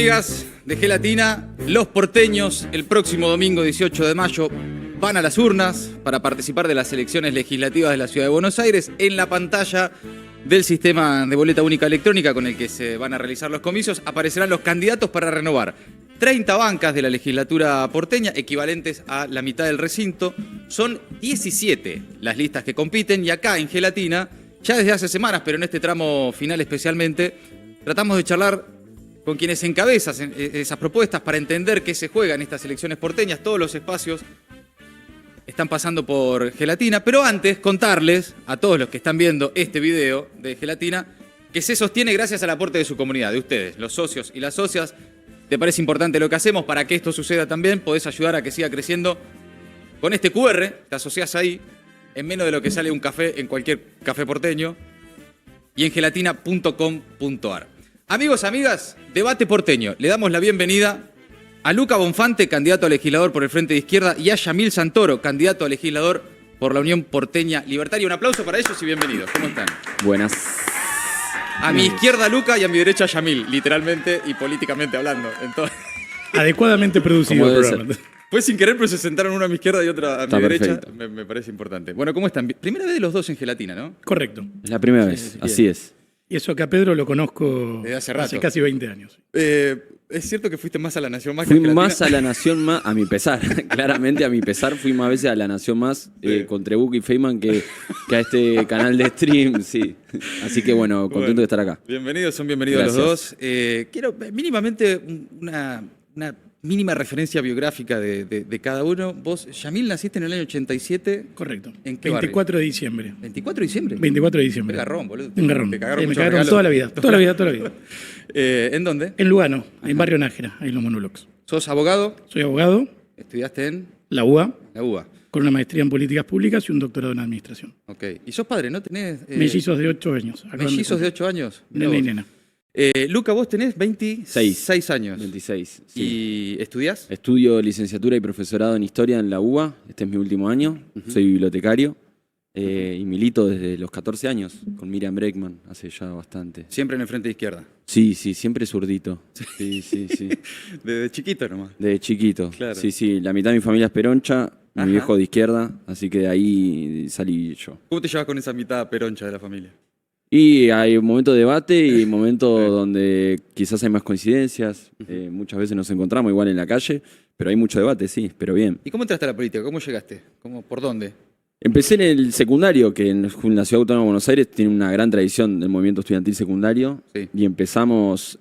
Amigas de Gelatina, los porteños el próximo domingo 18 de mayo van a las urnas para participar de las elecciones legislativas de la Ciudad de Buenos Aires. En la pantalla del sistema de boleta única electrónica con el que se van a realizar los comicios aparecerán los candidatos para renovar 30 bancas de la legislatura porteña, equivalentes a la mitad del recinto. Son 17 las listas que compiten y acá en Gelatina, ya desde hace semanas, pero en este tramo final especialmente, tratamos de charlar con quienes encabezan esas propuestas para entender qué se juega en estas elecciones porteñas. Todos los espacios están pasando por Gelatina, pero antes contarles a todos los que están viendo este video de Gelatina que se sostiene gracias al aporte de su comunidad, de ustedes, los socios y las socias. ¿Te parece importante lo que hacemos? Para que esto suceda también, podés ayudar a que siga creciendo con este QR, te asociás ahí, en menos de lo que sale un café en cualquier café porteño, y en gelatina.com.ar. Amigos, amigas, Debate Porteño. Le damos la bienvenida a Luca Bonfante, candidato a legislador por el Frente de Izquierda, y a Yamil Santoro, candidato a legislador por la Unión Porteña Libertaria. Un aplauso para ellos y bienvenidos. ¿Cómo están? Buenas. A mi izquierda Luca y a mi derecha Yamil, literalmente y políticamente hablando. Entonces, adecuadamente producido el programa. Fue sin querer, pero se sentaron uno a mi izquierda y otra a mi derecha. Perfecto. Me parece importante. Bueno, ¿cómo están? Primera vez de los dos en Gelatina, ¿no? Correcto. Es la primera vez, sí, así es. Y eso que a Pedro lo conozco desde hace rato. hace casi 20 años. ¿Es cierto que fuiste más a La Nación Más que Fui a Gelatina? más a La Nación Más, a mi pesar, claramente a mi pesar, fui más veces a La Nación Más con Trebuch y Feynman que a este canal de stream, sí. Así que bueno, contento de estar acá. Bienvenidos, son bienvenidos Gracias. los dos. Quiero mínimamente una mínima referencia biográfica de cada uno. Vos, Yamil, naciste en el año 87. Correcto. ¿En qué 24 de diciembre. ¿24 de diciembre? 24 de diciembre. Qué garrón, boludo. Un garrón. Te cagaron Me muchos cagaron regalos. toda la vida. Toda la vida. ¿En dónde? En Lugano, en Barrio Nájera, ahí en los Monólogos. ¿Sos abogado? Soy abogado, ¿Estudiaste en la UBA, la UBA? con una maestría en políticas públicas y un doctorado en administración. Ok. ¿Y sos padre, no? ¿Tenés Mellizos de 8 años. mellizos de 8 años? Mirá Nene y vos. nena. Luca, vos tenés 26 años. 26, sí. ¿Y estudiás? Estudio licenciatura y profesorado en Historia en la UBA, este es mi último año, soy bibliotecario y milito desde los 14 años con Miriam Breckman, hace ya bastante. Siempre en el Frente de Izquierda. Sí, siempre zurdito. Sí. Desde chiquito nomás. De chiquito. Claro. Sí, la mitad de mi familia es peroncha, Ajá. mi viejo de izquierda, así que de ahí salí yo. ¿Cómo te llevas con esa mitad peroncha de la familia? Y hay un momento de debate y un momento donde quizás hay más coincidencias. Muchas veces nos encontramos igual en la calle, pero hay mucho debate, sí, pero bien. ¿Y cómo entraste a la política? ¿Cómo llegaste? ¿Por dónde? Empecé en el secundario, que en la Ciudad Autónoma de Buenos Aires tiene una gran tradición del movimiento estudiantil secundario. Sí. Y empezamos,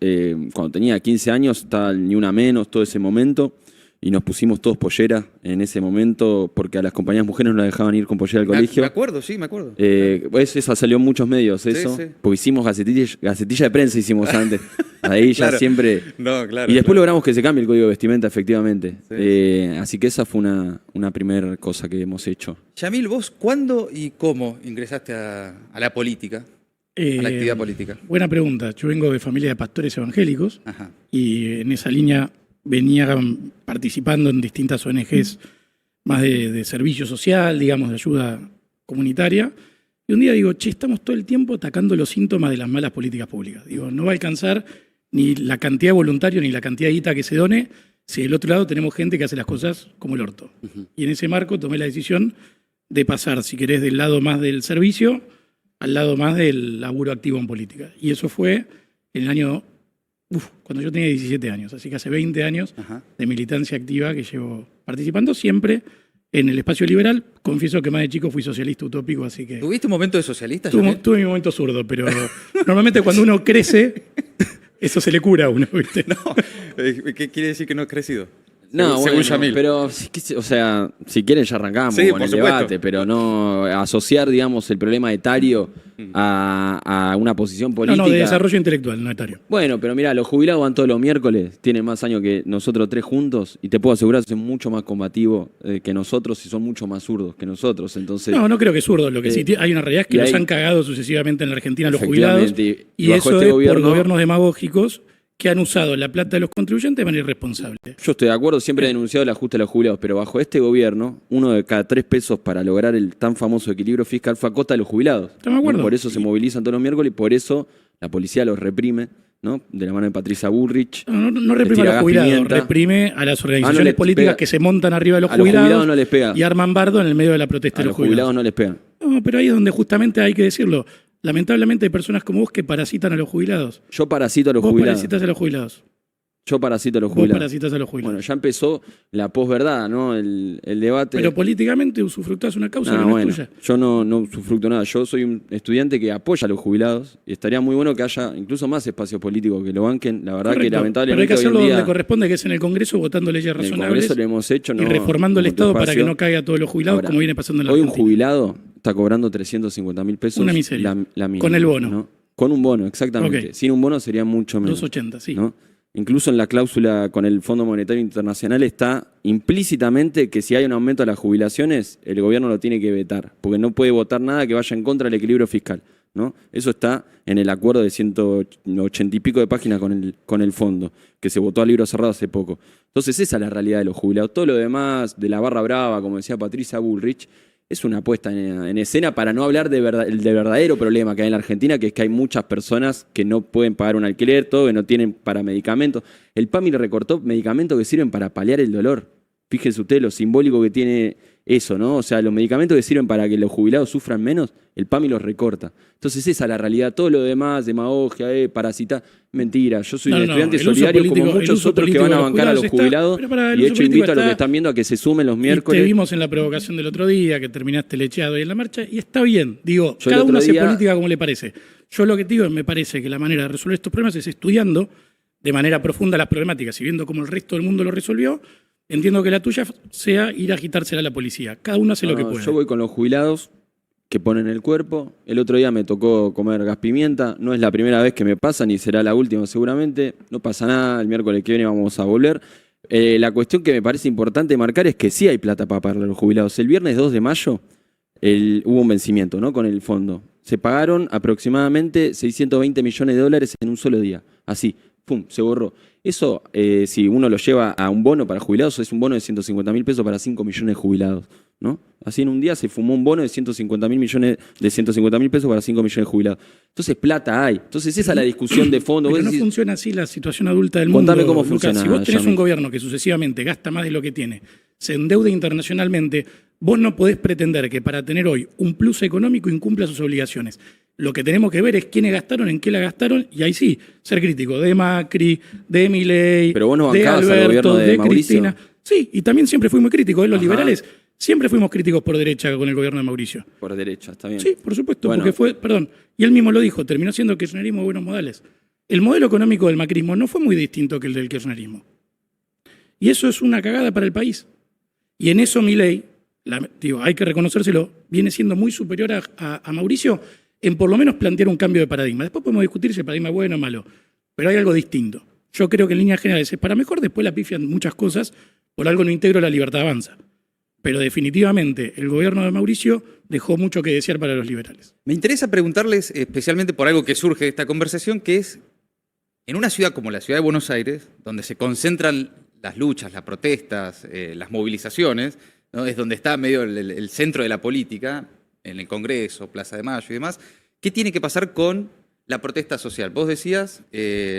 cuando tenía 15 años, estaba el Ni Una Menos, todo ese momento. Y nos pusimos todos pollera en ese momento porque a las compañeras mujeres no las dejaban ir con pollera al colegio. Me acuerdo, sí, me acuerdo. Eso salió en muchos medios, eso. Sí. Porque hicimos gacetilla de prensa, hicimos antes. Ahí ya Claro. siempre. No, claro. Y después claro. logramos que se cambie el código de vestimenta, efectivamente. Sí. Así que esa fue una primera cosa que hemos hecho. Yamil, ¿vos cuándo y cómo ingresaste a la política? A la actividad política. Buena pregunta. Yo vengo de familia de pastores evangélicos Ajá. y en esa línea venía participando en distintas ONGs más de servicio social, digamos, de ayuda comunitaria. Y un día digo, estamos todo el tiempo atacando los síntomas de las malas políticas públicas. Digo, no va a alcanzar ni la cantidad de voluntarios ni la cantidad de guita que se done si del otro lado tenemos gente que hace las cosas como el orto. Y en ese marco tomé la decisión de pasar, si querés, del lado más del servicio al lado más del laburo activo en política. Y eso fue en el año... cuando yo tenía 17 años, así que hace 20 años Ajá. de militancia activa que llevo participando siempre en el espacio liberal. Confieso que más de chico fui socialista utópico, así que ¿Tuviste un momento de socialista, Yamil? tuve mi momento zurdo, pero normalmente cuando uno crece, eso se le cura a uno, ¿viste? No. ¿Qué quiere decir que no has crecido? No, Según bueno, Yamil. pero, o sea, si quieren ya arrancamos Sí, con por el supuesto. debate, pero no asociar, digamos, el problema etario a una posición política. No, de desarrollo intelectual, no etario. Bueno, pero mira, los jubilados van todos los miércoles, tienen más años que nosotros tres juntos, y te puedo asegurar que son mucho más combativos que nosotros y son mucho más zurdos que nosotros. Entonces, No creo que zurdos. Lo que sí hay una realidad es que y los ahí- han cagado sucesivamente en la Argentina los jubilados. efectivamente, Y bajo eso este es por gobierno- gobiernos demagógicos que han usado la plata de los contribuyentes de manera irresponsable. yo estoy de acuerdo, siempre he denunciado el ajuste a los jubilados, pero bajo este gobierno, uno de cada 3 pesos para lograr el tan famoso equilibrio fiscal fue a costa de los jubilados. Estamos de acuerdo. Por eso se movilizan todos los miércoles y por eso la policía los reprime. ¿no? De la mano de Patricia Bullrich. No reprime tira a los gas jubilados, pimienta. reprime a las organizaciones políticas pega. que se montan arriba de los A los jubilados, jubilados no les pega. y arman bardo en el medio de la protesta A de los los jubilados. jubilados no les pega. No, pero ahí es donde justamente hay que decirlo. Lamentablemente hay personas como vos que parasitan a los jubilados. Yo parasito a los Vos jubilados. parasitas a los jubilados. Yo parasito a los Vos jubilados. parasitas a los jubilados. Bueno, ya empezó la posverdad, ¿no? El debate. Pero políticamente usufructás una causa que no bueno, es tuya. yo no usufructo nada. Yo soy un estudiante que apoya a los jubilados y estaría muy bueno que haya incluso más espacios políticos que lo banquen. La verdad Correcto, que lamentablemente pero hay que hacerlo hoy en día donde corresponde, que es en el Congreso, votando leyes en el razonables Congreso lo hemos hecho, y no, reformando el en otro Estado para que espacio. no caiga a todos los jubilados, Ahora, como viene pasando en la Hoy un Argentina. jubilado está cobrando 350.000 pesos. Una miseria. La mínima, Con el bono. ¿no? Con un bono, exactamente. Ok. Sin un bono sería mucho menos. 280, sí. ¿no? Incluso en la cláusula con el Fondo Monetario Internacional está implícitamente que si hay un aumento de las jubilaciones, el gobierno lo tiene que vetar, porque no puede votar nada que vaya en contra del equilibrio fiscal, ¿no? Eso está en el acuerdo de 180 y pico de páginas con el fondo, que se votó a libro cerrado hace poco. Entonces esa es la realidad de los jubilados. Todo lo demás, de la barra brava, como decía Patricia Bullrich, es una puesta en escena para no hablar del verdadero problema que hay en la Argentina, que es que hay muchas personas que no pueden pagar un alquiler, todo, que no tienen para medicamentos. El PAMI le recortó medicamentos que sirven para paliar el dolor. Fíjese usted lo simbólico que tiene eso, ¿no? O sea, los medicamentos que sirven para que los jubilados sufran menos, el PAMI los recorta. Entonces esa es la realidad. Todo lo demás, demagogia, parasitar, mentira. Yo soy un estudiante el uso solidario político- como el muchos uso otros que político van a de los bancar a los está- jubilados. pero pará, el Y de uso hecho invito político a los que está- están viendo a que se sumen los Y miércoles. te vimos en la provocación del otro día, que terminaste lecheado y en la marcha, y está bien. Digo, Yo el cada otro uno hace día- política como le parece. Yo lo que te digo es, me parece que la manera de resolver estos problemas es estudiando de manera profunda las problemáticas y viendo cómo el resto del mundo lo resolvió. Entiendo que la tuya sea ir a agitársela a la policía. Cada uno hace lo que No, puede. yo voy con los jubilados que ponen el cuerpo. El otro día me tocó comer gas pimienta. No es la primera vez que me pasa, ni será la última seguramente. No pasa nada, el miércoles que viene vamos a volver. La cuestión que me parece importante marcar es que sí hay plata para pagarle a los jubilados. El viernes 2 de mayo hubo un vencimiento, ¿no? Con el fondo. Se pagaron aproximadamente 620 millones de dólares en un solo día. Así, pum, se borró. Eso, si uno lo lleva a un bono para jubilados, es un bono de 150.000 pesos para 5 millones de jubilados, ¿no? Así en un día se fumó un bono de 150.000 pesos para 5 millones de jubilados. Entonces plata hay. Entonces esa es la discusión de fondo. Pero Vos no decís, funciona así la situación adulta del mundo. Contame cómo Lucas. funciona, Si vos tenés Yami. un gobierno que sucesivamente gasta más de lo que tiene, se endeuda internacionalmente, vos no podés pretender que para tener hoy un plus económico incumpla sus obligaciones. Lo que tenemos que ver es quiénes gastaron, en qué la gastaron, y ahí sí, ser crítico de Macri, de Milei, Pero vos no de bancabas al Alberto, gobierno de Mauricio. Cristina. Sí, y también siempre fui muy crítico. Los Ajá. liberales siempre fuimos críticos por derecha con el gobierno de Mauricio. por derecha, está bien. Sí, por supuesto, Bueno. porque fue, perdón, y él mismo lo dijo, terminó siendo el kirchnerismo de buenos modales. El modelo económico del macrismo no fue muy distinto que el del kirchnerismo. Y eso es una cagada para el país. Y en eso Milei, digo, hay que reconocérselo, viene siendo muy superior a Mauricio en por lo menos plantear un cambio de paradigma. Después podemos discutir si el paradigma es bueno o malo, pero hay algo distinto. Yo creo que en líneas generales es para mejor, después la pifian muchas cosas, por algo no integro la libertad avanza. Pero definitivamente el gobierno de Mauricio dejó mucho que desear para los liberales. Me interesa preguntarles especialmente por algo que surge de esta conversación, que es en una ciudad como la ciudad de Buenos Aires, donde se concentran las luchas, las protestas, las movilizaciones, ¿no? Es donde está medio el centro de la política, en el Congreso, Plaza de Mayo y demás. ¿Qué tiene que pasar con la protesta social? Vos decías,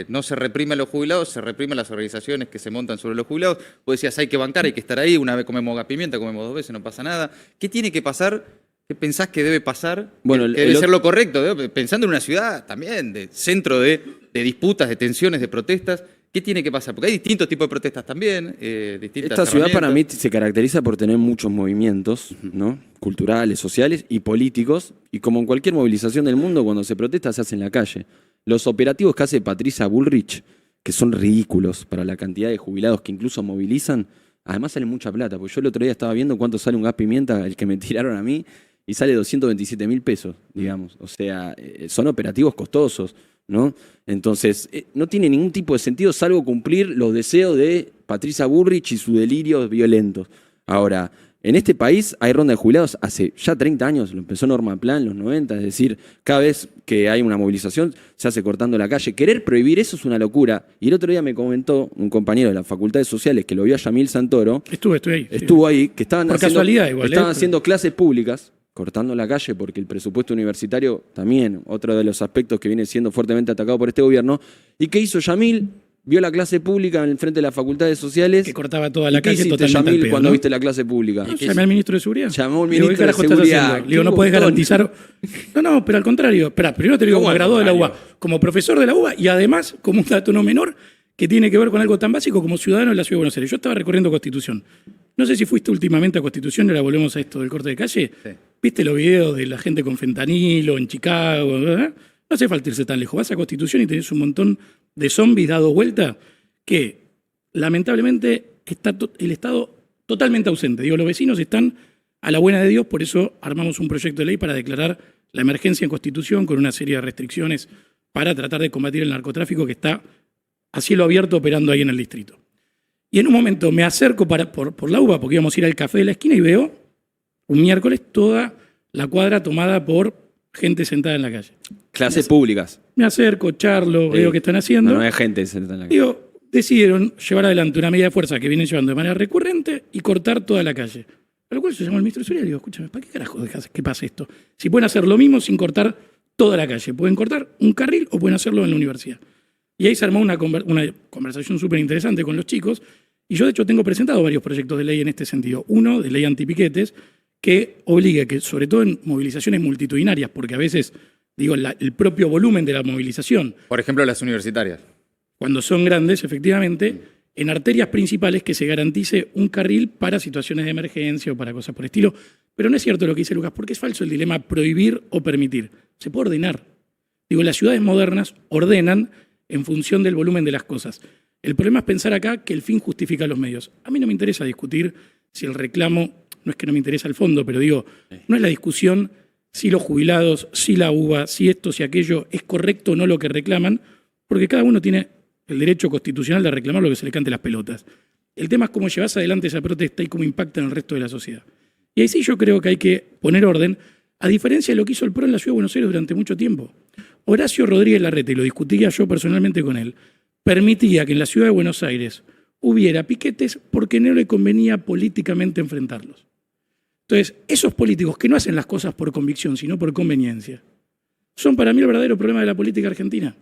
no se reprime a los jubilados, se reprime a las organizaciones que se montan sobre los jubilados. Vos decías, hay que bancar, hay que estar ahí. Una vez comemos gas pimienta, comemos 2 veces, no pasa nada. ¿Qué tiene que pasar? ¿Qué pensás que debe pasar? Bueno, que debe ser lo correcto, ¿no? Pensando en una ciudad también, de centro de disputas, de tensiones, de protestas. ¿Qué tiene que pasar? Porque hay distintos tipos de protestas también. Esta ciudad para mí se caracteriza por tener muchos movimientos, ¿no? Culturales, sociales y políticos. Y como en cualquier movilización del mundo, cuando se protesta se hace en la calle. Los operativos que hace Patricia Bullrich, que son ridículos para la cantidad de jubilados que incluso movilizan, además sale mucha plata. Porque yo el otro día estaba viendo cuánto sale un gas pimienta, el que me tiraron a mí, y sale 227.000 pesos, digamos. O sea, son operativos costosos, ¿no? Entonces, no tiene ningún tipo de sentido salvo cumplir los deseos de Patricia Bullrich y sus delirios violentos. Ahora, en este país hay ronda de jubilados hace ya 30 años, lo empezó Norma Plan en los 90, es decir, cada vez que hay una movilización se hace cortando la calle. Querer prohibir eso es una locura. Y el otro día me comentó un compañero de las Facultades Sociales que lo vio a Yamil Santoro, Estuve ahí. estuvo ahí, que estaban Por haciendo, casualidad igual, estaban haciendo clases públicas cortando la calle, porque el presupuesto universitario también, otro de los aspectos que viene siendo fuertemente atacado por este gobierno. ¿Y qué hizo Yamil? Vio la clase pública en el frente de las facultades sociales. Que cortaba toda la ¿Y qué calle hiciste, totalmente Yamil, al pedo, cuando ¿no? viste la clase pública? No, llamé al ministro de Seguridad. Llamó al Digo, ministro ¿qué carajo de estás Seguridad. haciendo? Qué Digo, no puedes botón. garantizar. No, pero al contrario. Espera, primero te digo ¿Cómo como al graduado de la contrario? UBA, como profesor de la UBA y además como un dato no menor que tiene que ver con algo tan básico como ciudadano de la Ciudad de Buenos Aires. Yo estaba recorriendo Constitución. No sé si fuiste últimamente a Constitución y ahora volvemos a esto del corte de calle. Sí. ¿Viste los videos de la gente con fentanilo en Chicago? ¿Verdad? No hace falta irse tan lejos. Vas a Constitución y tenés un montón de zombies dados vuelta que lamentablemente está el Estado totalmente ausente. Digo, los vecinos están a la buena de Dios, por eso armamos un proyecto de ley para declarar la emergencia en Constitución con una serie de restricciones para tratar de combatir el narcotráfico que está a cielo abierto operando ahí en el distrito. Y en un momento me acerco por la UBA, porque íbamos a ir al café de la esquina y veo un miércoles toda la cuadra tomada por gente sentada en la calle. Clases públicas. Me acerco, charlo, veo qué están haciendo. No hay gente sentada en la calle. Digo, decidieron llevar adelante una medida de fuerza que vienen llevando de manera recurrente y cortar toda la calle. A lo cual se llamó el ministro de Seguridad y digo, escúchame, ¿para qué carajo dejas que pase esto? Si pueden hacer lo mismo sin cortar toda la calle. Pueden cortar un carril o pueden hacerlo en la universidad. Y ahí se armó una conversación súper interesante con los chicos. Y yo, de hecho, tengo presentado varios proyectos de ley en este sentido. Uno, de ley antipiquetes, que obliga que, sobre todo en movilizaciones multitudinarias, porque a veces, digo, el propio volumen de la movilización, Por ejemplo, las universitarias. cuando son grandes, efectivamente, en arterias principales que se garantice un carril para situaciones de emergencia o para cosas por el estilo. Pero no es cierto lo que dice Lucas, porque es falso el dilema prohibir o permitir. Se puede ordenar. Digo, las ciudades modernas ordenan en función del volumen de las cosas. El problema es pensar acá que el fin justifica los medios. A mí no me interesa discutir si el reclamo, no es que no me interesa el fondo, pero digo, no es la discusión si los jubilados, si la UBA, si esto, si aquello, es correcto o no lo que reclaman, porque cada uno tiene el derecho constitucional de reclamar lo que se le cante las pelotas. El tema es cómo llevas adelante esa protesta y cómo impacta en el resto de la sociedad. Y ahí sí yo creo que hay que poner orden, a diferencia de lo que hizo el PRO en la Ciudad de Buenos Aires durante mucho tiempo. Horacio Rodríguez Larreta, y lo discutía yo personalmente con él, permitía que en la Ciudad de Buenos Aires hubiera piquetes porque no le convenía políticamente enfrentarlos. Entonces, esos políticos que no hacen las cosas por convicción, sino por conveniencia, son para mí el verdadero problema de la política argentina.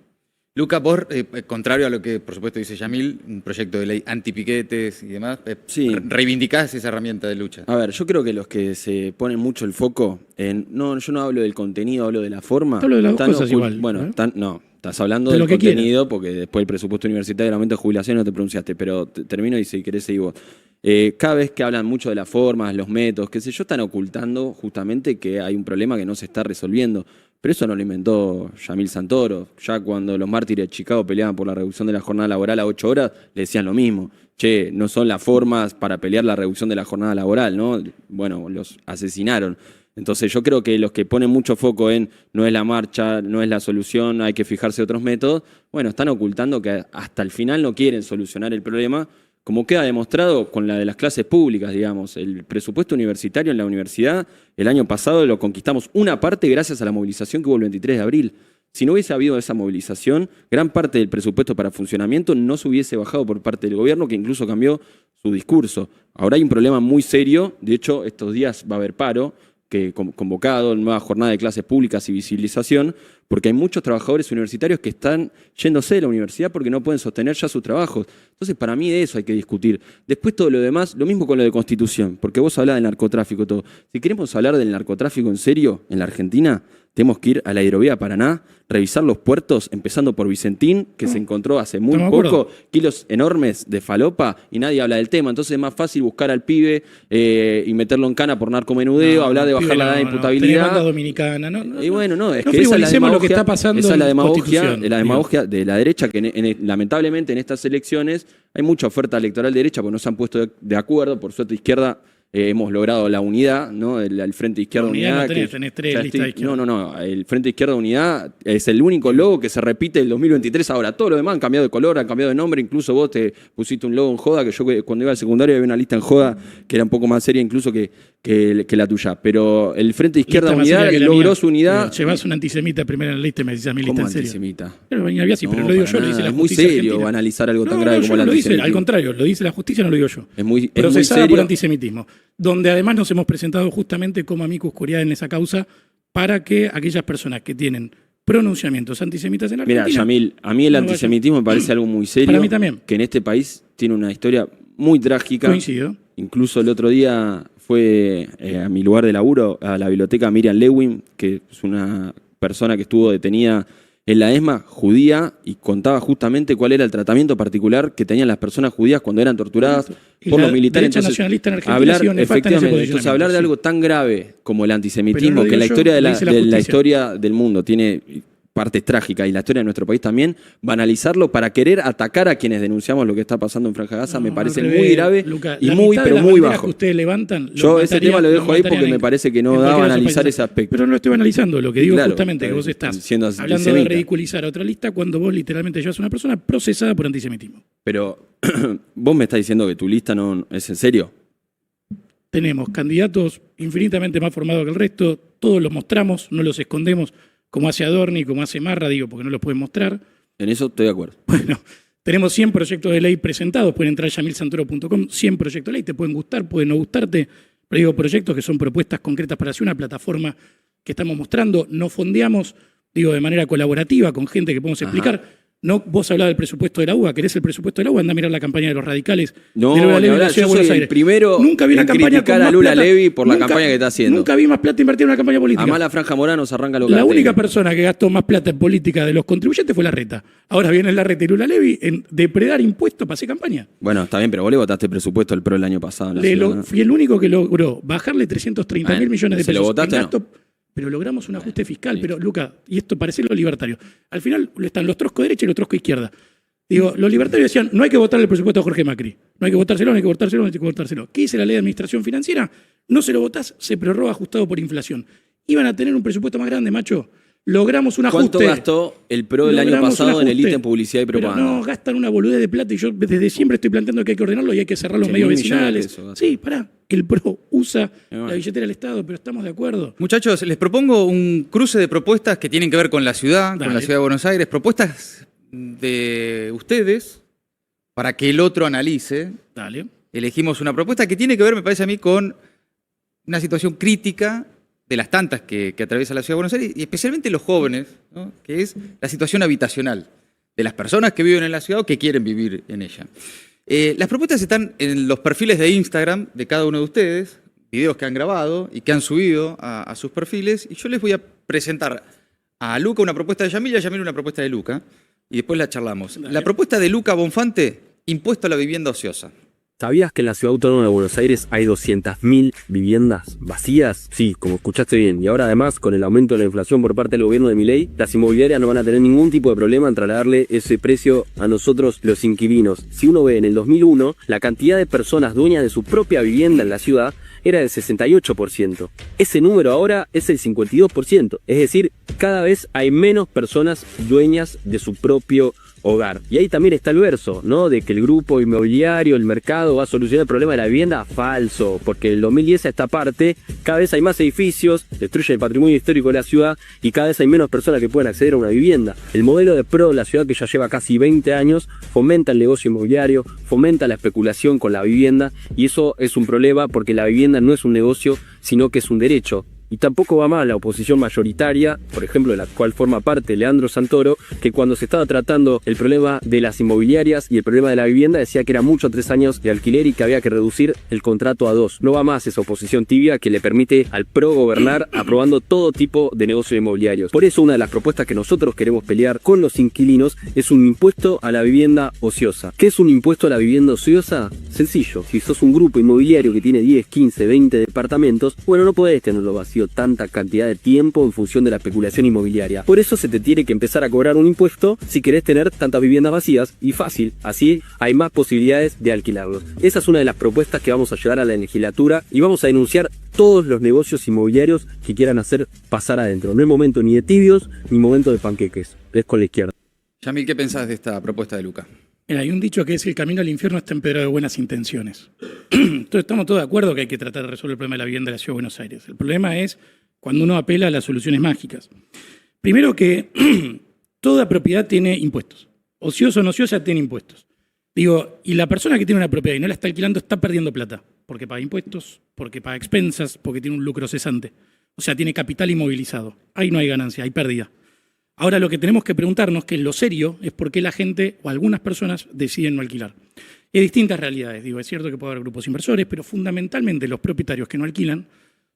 Luca, vos, contrario a lo que por supuesto dice Yamil, un proyecto de ley antipiquetes y demás, Sí. reivindicás esa herramienta de lucha. A ver, yo creo que los que se ponen mucho el foco en... No, yo no hablo del contenido, hablo de la forma. Hablo de las dos Están cosas igual, Bueno, ¿eh? no, estás hablando De del lo que contenido porque después el presupuesto universitario, el aumento de jubilación no te pronunciaste, pero termino y si querés seguir vos. Cada vez que hablan mucho de las formas, los métodos, qué sé yo, están ocultando justamente que hay un problema que no se está resolviendo. Pero eso no lo inventó Yamil Santoro. Ya cuando los mártires de Chicago peleaban por la reducción de la jornada laboral a 8 horas, le decían lo mismo. Che, no son las formas para pelear la reducción de la jornada laboral, ¿no? Bueno, los asesinaron. Entonces yo creo que los que ponen mucho foco en no es la marcha, no es la solución, hay que fijarse otros métodos, bueno, están ocultando que hasta el final no quieren solucionar el problema, como queda demostrado con la de las clases públicas, digamos. El presupuesto universitario en la universidad, el año pasado lo conquistamos una parte gracias a la movilización que hubo el 23 de abril. Si no hubiese habido esa movilización, gran parte del presupuesto para funcionamiento no se hubiese bajado por parte del gobierno, que incluso cambió su discurso. Ahora hay un problema muy serio, de hecho estos días va a haber paro, que convocado, nueva jornada de clases públicas y visibilización, porque hay muchos trabajadores universitarios que están yéndose de la universidad porque no pueden sostener ya sus trabajos. Entonces, para mí de eso hay que discutir. Después todo lo demás, lo mismo con lo de Constitución, porque vos hablás del narcotráfico y todo. Si queremos hablar del narcotráfico en serio en la Argentina, tenemos que ir a la hidrovía Paraná, revisar los puertos, empezando por Vicentín, que se encontró hace muy poco, kilos enormes de falopa y nadie habla del tema. Entonces es más fácil buscar al pibe y meterlo en cana por narcomenudeo, hablar de bajar la edad de imputabilidad. Banda dominicana, Y bueno, no, es no que esa es la demagogia, lo que está pasando esa es la en demagogia, Constitución, de la derecha, que lamentablemente en estas elecciones hay mucha oferta electoral de derecha porque no se han puesto de acuerdo. Por suerte izquierda hemos logrado la unidad, ¿no? El Frente Izquierda Unidad. Tenés tres listas de izquierda. No, el Frente Izquierda Unidad es el único logo que se repite el 2023 ahora. Todo lo demás han cambiado de color, han cambiado de nombre, incluso vos te pusiste un logo en joda, que yo cuando iba al secundario había una lista en joda que era un poco más seria incluso que la tuya. Pero el Frente Izquierda Unidad logró su unidad. Llevás un antisemita primero en la lista y me decís a mí lista en serio. Antisemita? Pero lo digo yo, lo dice la justicia. Es muy serio argentina. analizar algo tan grave como yo el no lo dice, antisemitismo. al contrario, lo dice la justicia, no lo digo yo. Es muy Procesada serio. por antisemitismo. donde además nos hemos presentado justamente como amicus curiae en esa causa para que aquellas personas que tienen pronunciamientos antisemitas en la Mira, Argentina... Yamil, a mí el no antisemitismo me parece algo muy serio. Para mí también. Que en este país tiene una historia muy trágica. Coincido. Incluso el otro día fue a mi lugar de laburo, a la biblioteca Miriam Lewin, que es una persona que estuvo detenida en la ESMA, judía, y contaba justamente cuál era el tratamiento particular que tenían las personas judías cuando eran torturadas Y por la los militares. derecha Entonces, nacionalista en Argentina hablar, ha sido nefasta en ese efectivamente, entonces posicionamiento, hablar de sí. algo tan grave como el Pero antisemitismo, no lo que en la digo historia yo, de lo la, dice la de la justicia. historia del mundo tiene partes trágicas y la historia de nuestro país también, banalizarlo para querer atacar a quienes denunciamos lo que está pasando en Franja Gaza me No, parece al muy revés, grave Luca, y la muy, mitad de pero las muy banderas bajo. que ustedes levantan, Yo ese tema lo dejo ahí porque me parece que no da a analizar ese aspecto. Pero no lo estoy analizando. Lo que digo Claro, justamente que vos estás siendo hablando de antisemita. ridiculizar a otra lista cuando vos literalmente llevas a una persona procesada por antisemitismo. Pero vos me estás diciendo que tu lista no es en serio. Tenemos candidatos infinitamente más formados que el resto, todos los mostramos, no los escondemos, como hace Adorni, como hace Marra, digo, porque no los pueden mostrar. En eso estoy de acuerdo. Bueno, tenemos 100 proyectos de ley presentados, pueden entrar a yamilsantoro.com, 100 proyectos de ley, te pueden gustar, pueden no gustarte, pero digo, proyectos que son propuestas concretas para hacer una plataforma que estamos mostrando, no fondeamos, digo, de manera colaborativa, con gente que podemos explicar. No, vos hablabas del presupuesto de la UBA, ¿querés el presupuesto de la UBA? Anda a mirar la campaña de los radicales. No, de Lula ni Levy en hablar, la Ciudad yo de Buenos soy el Aires. primero Nunca vi una en campaña criticar con a más Lula plata. Levy por la Nunca- campaña que está haciendo. Nunca vi más plata invertida en una campaña política. Además la Franja Morada nos arranca los La carteles. única persona que gastó más plata en política de los contribuyentes fue Larreta. Ahora viene Larreta y Lula Levy en depredar impuestos para hacer campaña. Bueno, está bien, pero vos le votaste presupuesto al PRO el año pasado en la ciudad, ¿no? Fui el único que logró bajarle 330 mil Bueno, millones de ¿se lo pesos votaste en o no? gasto, pero logramos un ajuste fiscal. sí. Pero, Luca, y esto parece lo libertario. Al final están los troscos derecha y los troscos izquierda. Digo, los libertarios decían, no hay que votarle el presupuesto a Jorge Macri. No hay que votárselo, no hay que votárselo, no hay que votárselo. ¿Qué dice la ley de administración financiera? No se lo votás, se prorroga ajustado por inflación. Iban a tener un presupuesto más grande, macho. Logramos un ajuste. ¿Cuánto gastó el PRO el año Logramos un pasado en el ajuste. ítem publicidad y Pero propaganda? no, gastan una boludez de plata y yo desde siempre estoy planteando que hay que ordenarlo y hay que cerrar los 100.000 medios millones de vecinales. pesos gastan. Sí, pará, el PRO usa bueno. la billetera del Estado, pero estamos de acuerdo. Muchachos, les propongo un cruce de propuestas que tienen que ver con la ciudad, con Dale. la ciudad de Buenos Aires, propuestas de ustedes para que el otro analice. Dale. Elegimos una propuesta que tiene que ver, me parece a mí, con una situación crítica de las tantas que atraviesa la ciudad de Buenos Aires, y especialmente los jóvenes, ¿no? Que es la situación habitacional de las personas que viven en la ciudad o que quieren vivir en ella. Las propuestas están en los perfiles de Instagram de cada uno de ustedes, videos que han grabado y que han subido a sus perfiles, y yo les voy a presentar a Luca una propuesta de Yamil y a Yamil una propuesta de Luca, y después la charlamos. Dale. La propuesta de Luca Bonfante, impuesto a la vivienda ociosa. ¿Sabías que en la Ciudad Autónoma de Buenos Aires hay 200.000 viviendas vacías? Sí, como escuchaste bien. Y ahora además, con el aumento de la inflación por parte del gobierno de Milei, las inmobiliarias no van a tener ningún tipo de problema en trasladarle ese precio a nosotros los inquilinos. Si uno ve en el 2001, la cantidad de personas dueñas de su propia vivienda en la ciudad era del 68%. Ese número ahora es el 52%. Es decir, cada vez hay menos personas dueñas de su propio hogar. Y ahí también está el verso, ¿no? De que el grupo inmobiliario, el mercado va a solucionar el problema de la vivienda. Falso, porque el 2010 a esta parte, cada vez hay más edificios, destruyen el patrimonio histórico de la ciudad y cada vez hay menos personas que pueden acceder a una vivienda. El modelo de PRO de la ciudad, que ya lleva casi 20 años, fomenta el negocio inmobiliario, fomenta la especulación con la vivienda, y eso es un problema porque la vivienda no es un negocio, sino que es un derecho. Y tampoco va mal la oposición mayoritaria, por ejemplo, de la cual forma parte Leandro Santoro, que cuando se estaba tratando el problema de las inmobiliarias y el problema de la vivienda decía que era mucho 3 años de alquiler y que había que reducir el contrato a 2. No va más esa oposición tibia que le permite al PRO gobernar aprobando todo tipo de negocios inmobiliarios. Por eso una de las propuestas que nosotros queremos pelear con los inquilinos es un impuesto a la vivienda ociosa. ¿Qué es un impuesto a la vivienda ociosa? Sencillo. Si sos un grupo inmobiliario que tiene 10, 15, 20 departamentos, bueno, no podés tenerlo vacío tanta cantidad de tiempo en función de la especulación inmobiliaria. Por eso se te tiene que empezar a cobrar un impuesto si querés tener tantas viviendas vacías, y fácil, así hay más posibilidades de alquilarlos. Esa es una de las propuestas que vamos a llevar a la legislatura y vamos a denunciar todos los negocios inmobiliarios que quieran hacer pasar adentro. No es momento ni de tibios ni momento de panqueques, es con la izquierda. Yamil, ¿qué pensás de esta propuesta de Luca? Mira, hay un dicho que es que el camino al infierno está empedrado de buenas intenciones. Entonces estamos todos de acuerdo que hay que tratar de resolver el problema de la vivienda de la Ciudad de Buenos Aires. El problema es cuando uno apela a las soluciones mágicas. Primero que toda propiedad tiene impuestos. Ociosa o no ociosa tiene impuestos. Digo, y la persona que tiene una propiedad y no la está alquilando está perdiendo plata. porque paga impuestos, porque paga expensas, porque tiene un lucro cesante. O sea, tiene capital inmovilizado. Ahí no hay ganancia, hay pérdida. Ahora lo que tenemos que preguntarnos, que lo serio, es por qué la gente o algunas personas deciden no alquilar. Y hay distintas realidades. Digo, es cierto que puede haber grupos inversores, pero fundamentalmente los propietarios que no alquilan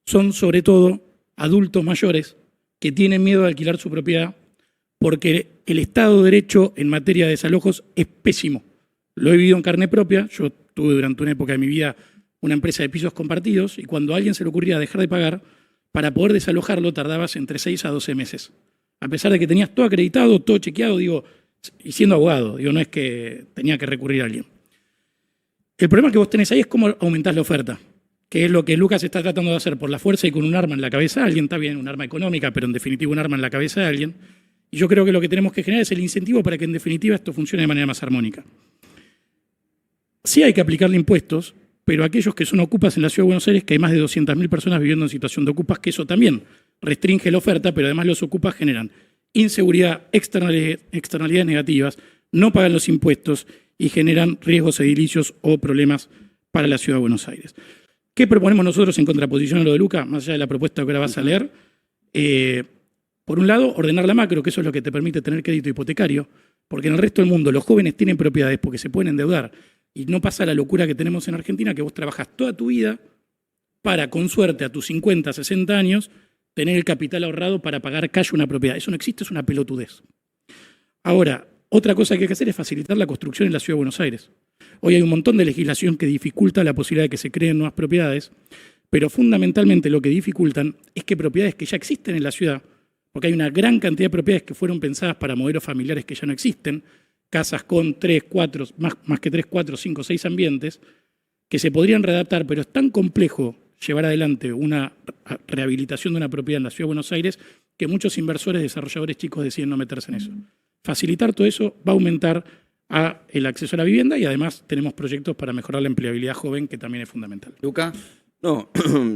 son sobre todo adultos mayores que tienen miedo de alquilar su propiedad porque el Estado de Derecho en materia de desalojos es pésimo. Lo he vivido en carne propia. Yo tuve durante una época de mi vida una empresa de pisos compartidos y cuando a alguien se le ocurría dejar de pagar, para poder desalojarlo tardabas entre 6 a 12 meses. A pesar de que tenías todo acreditado, todo chequeado, digo, y siendo abogado, digo, no es que tenía que recurrir a alguien. El problema que vos tenés ahí es cómo aumentás la oferta, que es lo que Lucas está tratando de hacer por la fuerza y con un arma en la cabeza de alguien. Está bien, un arma económica, pero en definitiva un arma en la cabeza de alguien. Y yo creo que lo que tenemos que generar es el incentivo para que en definitiva esto funcione de manera más armónica. Sí hay que aplicarle impuestos, pero aquellos que son ocupas en la Ciudad de Buenos Aires, que hay más de 200.000 personas viviendo en situación de ocupas, que eso también restringe la oferta, pero además los ocupas generan inseguridad, externalidades negativas, no pagan los impuestos y generan riesgos edilicios o problemas para la Ciudad de Buenos Aires. ¿Qué proponemos nosotros en contraposición a lo de Luca, más allá de la propuesta que ahora vas a leer? Por un lado, ordenar la macro, que eso es lo que te permite tener crédito hipotecario, porque en el resto del mundo los jóvenes tienen propiedades porque se pueden endeudar y no pasa la locura que tenemos en Argentina, que vos trabajas toda tu vida para, con suerte, a tus 50, 60 años, tener el capital ahorrado para pagar cash una propiedad. Eso no existe, es una pelotudez. Ahora, otra cosa que hay que hacer es facilitar la construcción en la Ciudad de Buenos Aires. Hoy hay un montón de legislación que dificulta la posibilidad de que se creen nuevas propiedades, pero fundamentalmente lo que dificultan es que propiedades que ya existen en la ciudad, porque hay una gran cantidad de propiedades que fueron pensadas para modelos familiares que ya no existen, casas con 3, 4, más que 3, 4, 5, 6 ambientes, que se podrían readaptar, pero es tan complejo llevar adelante una rehabilitación de una propiedad en la Ciudad de Buenos Aires que muchos inversores, desarrolladores chicos deciden no meterse en eso. Facilitar todo eso va a aumentar el acceso a la vivienda y además tenemos proyectos para mejorar la empleabilidad joven, que también es fundamental. Luca. No,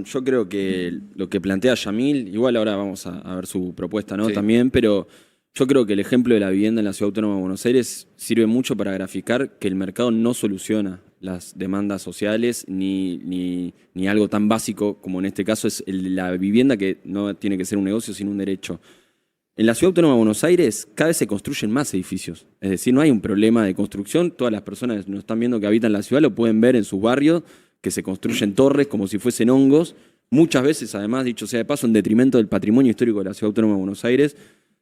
yo creo que lo que plantea Yamil, igual ahora vamos a ver su propuesta, ¿no? Sí. También, pero yo creo que el ejemplo de la vivienda en la Ciudad Autónoma de Buenos Aires sirve mucho para graficar que el mercado no soluciona las demandas sociales ni algo tan básico como en este caso es la vivienda, que no tiene que ser un negocio sino un derecho. En la Ciudad Autónoma de Buenos Aires cada vez se construyen más edificios, es decir, no hay un problema de construcción, todas las personas que nos están viendo que habitan la ciudad lo pueden ver en sus barrios, que se construyen torres como si fuesen hongos, muchas veces además, dicho sea de paso, en detrimento del patrimonio histórico de la Ciudad Autónoma de Buenos Aires.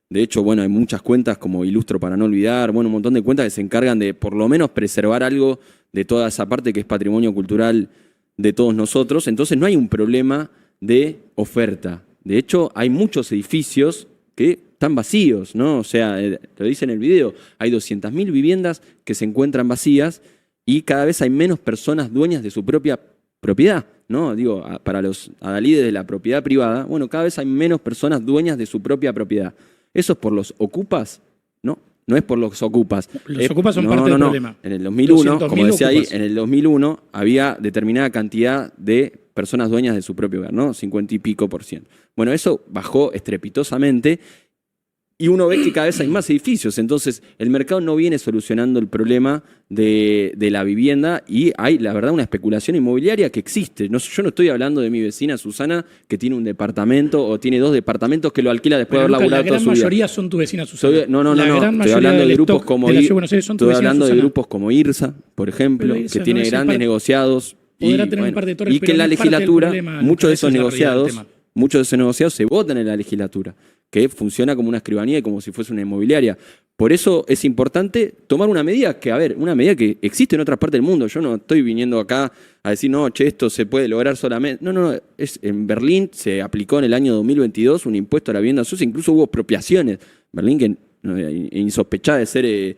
De hecho, bueno, hay muchas cuentas como Ilustro para no olvidar, bueno, un montón de cuentas que se encargan de por lo menos preservar algo de toda esa parte que es patrimonio cultural de todos nosotros. Entonces no hay un problema de oferta. De hecho, hay muchos edificios que están vacíos, ¿no? O sea, lo dice en el video, hay 200.000 viviendas que se encuentran vacías y cada vez hay menos personas dueñas de su propia propiedad, ¿no? Digo, para los adalides de la propiedad privada, bueno, cada vez hay menos personas dueñas de su propia propiedad. ¿Eso es por los ocupas? No, no es por los ocupas. Los ocupas son parte del problema. En el 2001, como decía ahí, ocupas. en el 2001 había determinada cantidad de personas dueñas de su propio hogar, ¿no? 50 y pico %. Bueno, eso bajó estrepitosamente y uno ve que cada vez hay más edificios. Entonces, el mercado no viene solucionando el problema de la vivienda y hay, la verdad, una especulación inmobiliaria que existe. No, yo no estoy hablando de mi vecina Susana, que tiene un departamento o tiene 2 departamentos que lo alquila después de haber laburado toda su vida. La gran mayoría son tu vecina Susana. No. Estoy hablando de grupos como estoy hablando de grupos como IRSA, por ejemplo, Irsa que tiene grandes negociados. Podrá tener un par de torres, y que pero en la no es parte del legislatura, problema, muchos de esa esos es la realidad del tema. negociados se votan en la legislatura, que funciona como una escribanía y como si fuese una inmobiliaria. Por eso es importante tomar una medida una medida que existe en otras partes del mundo. Yo no estoy viniendo acá a decir, no, che, esto se puede lograr solamente. No, en Berlín se aplicó en el año 2022 un impuesto a la vivienda social, incluso hubo expropiaciones. Berlín, que insospechada de ser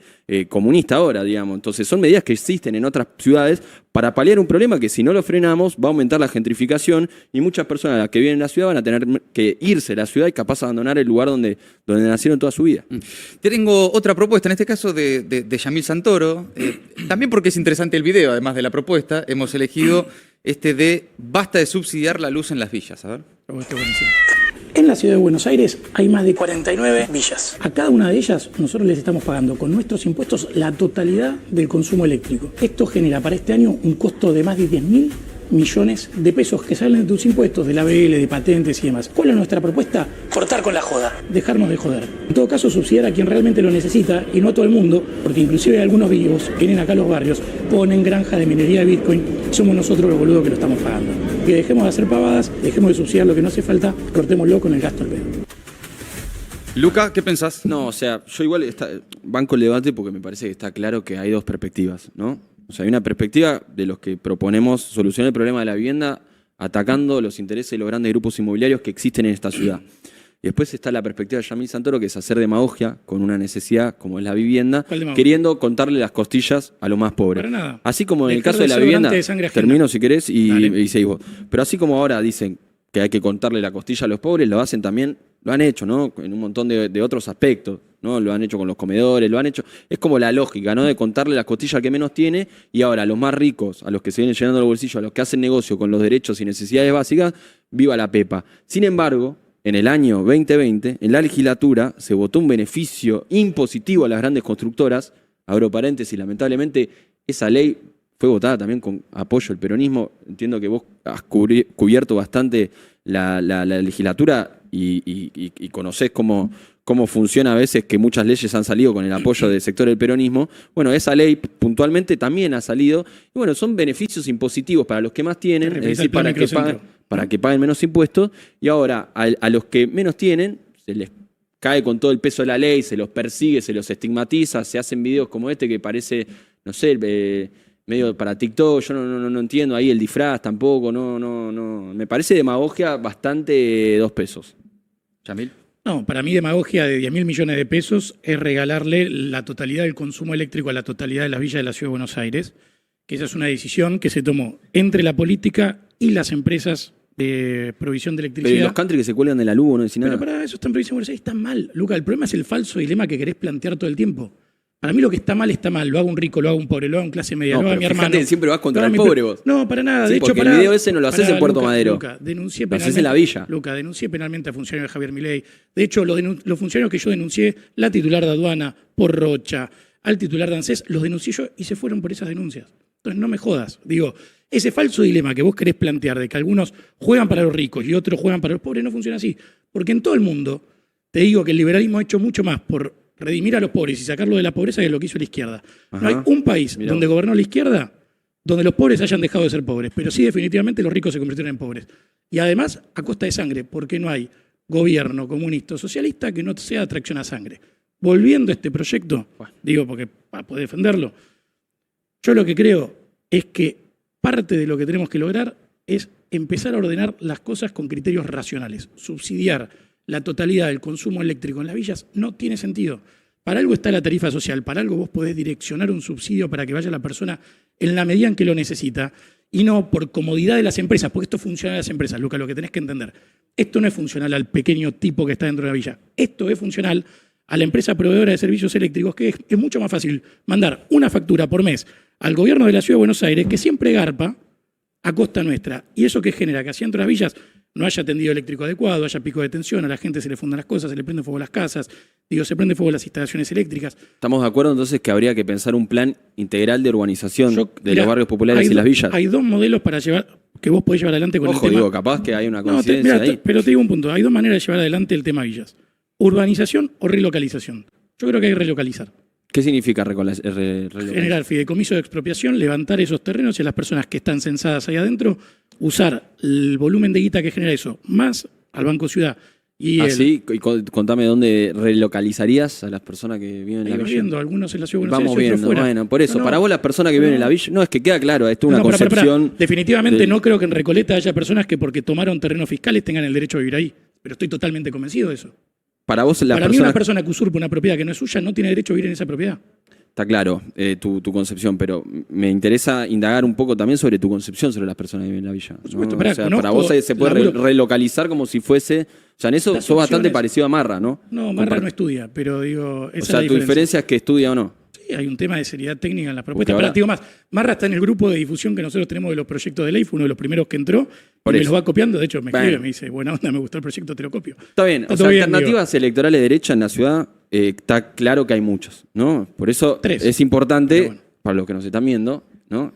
comunista ahora, digamos. Entonces son medidas que existen en otras ciudades para paliar un problema que si no lo frenamos va a aumentar la gentrificación y muchas personas las que viven en la ciudad van a tener que irse de la ciudad y capaz de abandonar el lugar donde nacieron toda su vida. Tengo otra propuesta, en este caso de Yamil Santoro, también porque es interesante el video, además de la propuesta, hemos elegido de basta de subsidiar la luz en las villas. A ver. En la Ciudad de Buenos Aires hay más de 49 villas. A cada una de ellas nosotros les estamos pagando con nuestros impuestos la totalidad del consumo eléctrico. Esto genera para este año un costo de más de 10.000 millones de pesos que salen de tus impuestos, de la ABL, de patentes y demás. ¿Cuál es nuestra propuesta? Cortar con la joda, dejarnos de joder. En todo caso, subsidiar a quien realmente lo necesita y no a todo el mundo, porque inclusive algunos vivos vienen acá a los barrios, ponen granja de minería de Bitcoin, somos nosotros los boludos que lo estamos pagando. Que dejemos de hacer pavadas, dejemos de subsidiar lo que no hace falta, cortémoslo con el gasto al pedo. Luca, ¿qué pensás? No, o sea, yo igual banco el debate porque me parece que está claro que hay dos perspectivas, ¿no? O sea, hay una perspectiva de los que proponemos solucionar el problema de la vivienda atacando los intereses de los grandes grupos inmobiliarios que existen en esta ciudad. Y después está la perspectiva de Yamil Santoro, que es hacer demagogia con una necesidad como es la vivienda, queriendo contarle las costillas a los más pobres. Para nada. Así como en el Dejar caso de la ser vivienda, donante de sangre ajena. termino si querés Dale. y seguís vos. Pero así como ahora dicen que hay que contarle la costilla a los pobres, lo hacen también, lo han hecho, ¿no? En un montón de otros aspectos, ¿no? Lo han hecho con los comedores, lo han hecho. Es como la lógica, ¿no? De contarle las costillas al que menos tiene y ahora a los más ricos, a los que se vienen llenando los bolsillos, a los que hacen negocio con los derechos y necesidades básicas, viva la pepa. Sin embargo, en el año 2020, en la legislatura, se votó un beneficio impositivo a las grandes constructoras, abro paréntesis, lamentablemente esa ley fue votada también con apoyo del peronismo. Entiendo que vos has cubierto bastante la legislatura y conocés cómo funciona a veces que muchas leyes han salido con el apoyo del sector del peronismo. Bueno, esa ley puntualmente también ha salido. Y bueno, son beneficios impositivos para los que más tienen, es decir, para que paguen menos impuestos. Y ahora, a los que menos tienen, se les cae con todo el peso de la ley, se los persigue, se los estigmatiza, se hacen videos como este que parece, no sé, medio para TikTok. Yo no entiendo ahí el disfraz tampoco, no. Me parece demagogia bastante 2 pesos. ¿Yamil? No, para mí demagogia de 10.000 millones de pesos es regalarle la totalidad del consumo eléctrico a la totalidad de las villas de la Ciudad de Buenos Aires, que esa es una decisión que se tomó entre la política y las empresas de provisión de electricidad. Pero los country que se cuelgan de la luz, no decís nada. Pero para eso está en provincia de Buenos Aires, está mal. Luca, el problema es el falso dilema que querés plantear todo el tiempo. Para mí lo que está mal, lo haga un rico, lo haga un pobre, lo haga un clase media, lo haga mi hermano. Que siempre vas contra el pobre vos. No, para nada. Sí, de hecho, porque el video ese no lo haces en Puerto Madero. Luca, denuncié lo penalmente. haces en la villa. Luca, denuncié penalmente a funcionarios de Javier Milei. De hecho, los funcionarios que yo denuncié, la titular de aduana, por Rocha, al titular de ANSES, los denuncié yo y se fueron por esas denuncias. Entonces no me jodas. Digo, ese falso dilema que vos querés plantear de que algunos juegan para los ricos y otros juegan para los pobres no funciona así. Porque en todo el mundo, te digo que el liberalismo ha hecho mucho más por redimir a los pobres y sacarlo de la pobreza que lo que hizo la izquierda. Ajá. No hay un país donde gobernó la izquierda donde los pobres hayan dejado de ser pobres, pero sí definitivamente los ricos se convirtieron en pobres. Y además a costa de sangre, porque no hay gobierno comunista o socialista que no sea atracción a sangre. Volviendo a este proyecto, digo porque para poder defenderlo, yo lo que creo es que parte de lo que tenemos que lograr es empezar a ordenar las cosas con criterios racionales. Subsidiar la totalidad del consumo eléctrico en las villas no tiene sentido. Para algo está la tarifa social, para algo vos podés direccionar un subsidio para que vaya la persona en la medida en que lo necesita y no por comodidad de las empresas, porque esto funciona en las empresas, Luca, lo que tenés que entender. Esto no es funcional al pequeño tipo que está dentro de la villa. Esto es funcional a la empresa proveedora de servicios eléctricos, que es mucho más fácil mandar una factura por mes al gobierno de la Ciudad de Buenos Aires, que siempre garpa a costa nuestra. ¿Y eso qué genera? Que así dentro de las villas no haya tendido eléctrico adecuado, haya pico de tensión, a la gente se le fundan las cosas, se le prende fuego a las casas, se prende fuego a las instalaciones eléctricas. ¿Estamos de acuerdo entonces que habría que pensar un plan integral de urbanización de los barrios populares y las villas? Hay 2 modelos para llevar, que vos podés llevar adelante con el tema. Digo, capaz que hay una coincidencia ahí. Pero te digo un punto, hay 2 maneras de llevar adelante el tema villas. Urbanización o relocalización. Yo creo que hay que relocalizar. ¿Qué significa relocalizar? Generar fideicomiso de expropiación, levantar esos terrenos y a las personas que están censadas ahí adentro, usar el volumen de guita que genera eso, más al Banco Ciudad. Y contame dónde relocalizarías a las personas que viven en la villa. Viendo, algunos en la Ciudad de Buenos Aires. Vamos viendo, bueno, por eso, para vos las personas que viven en la villa, no, es que queda claro, esto es una concepción. Definitivamente no creo que en Recoleta haya personas que porque tomaron terrenos fiscales tengan el derecho a vivir ahí, pero estoy totalmente convencido de eso. Para vos, para mí una persona que usurpa una propiedad que no es suya no tiene derecho a vivir en esa propiedad. Está claro tu concepción, pero me interesa indagar un poco también sobre tu concepción sobre las personas que viven en la villa. Por supuesto, ¿no? Para vos se puede relocalizar como si fuese... O sea, en eso sos bastante parecido a Marra, ¿no? No, Marra no estudia, pero digo... O sea, tu diferencia es que estudia o no. Sí, hay un tema de seriedad técnica en las propuestas. Pero digo más, Marra está en el grupo de difusión que nosotros tenemos de los proyectos de ley, fue uno de los primeros que entró, y me los va copiando. De hecho, me escribe, me dice, buena onda, me gustó el proyecto, te lo copio. Está bien, o sea, alternativas electorales de derecha en la ciudad, está claro que hay muchos, ¿no? Por eso es importante, para los que nos están viendo, ¿no?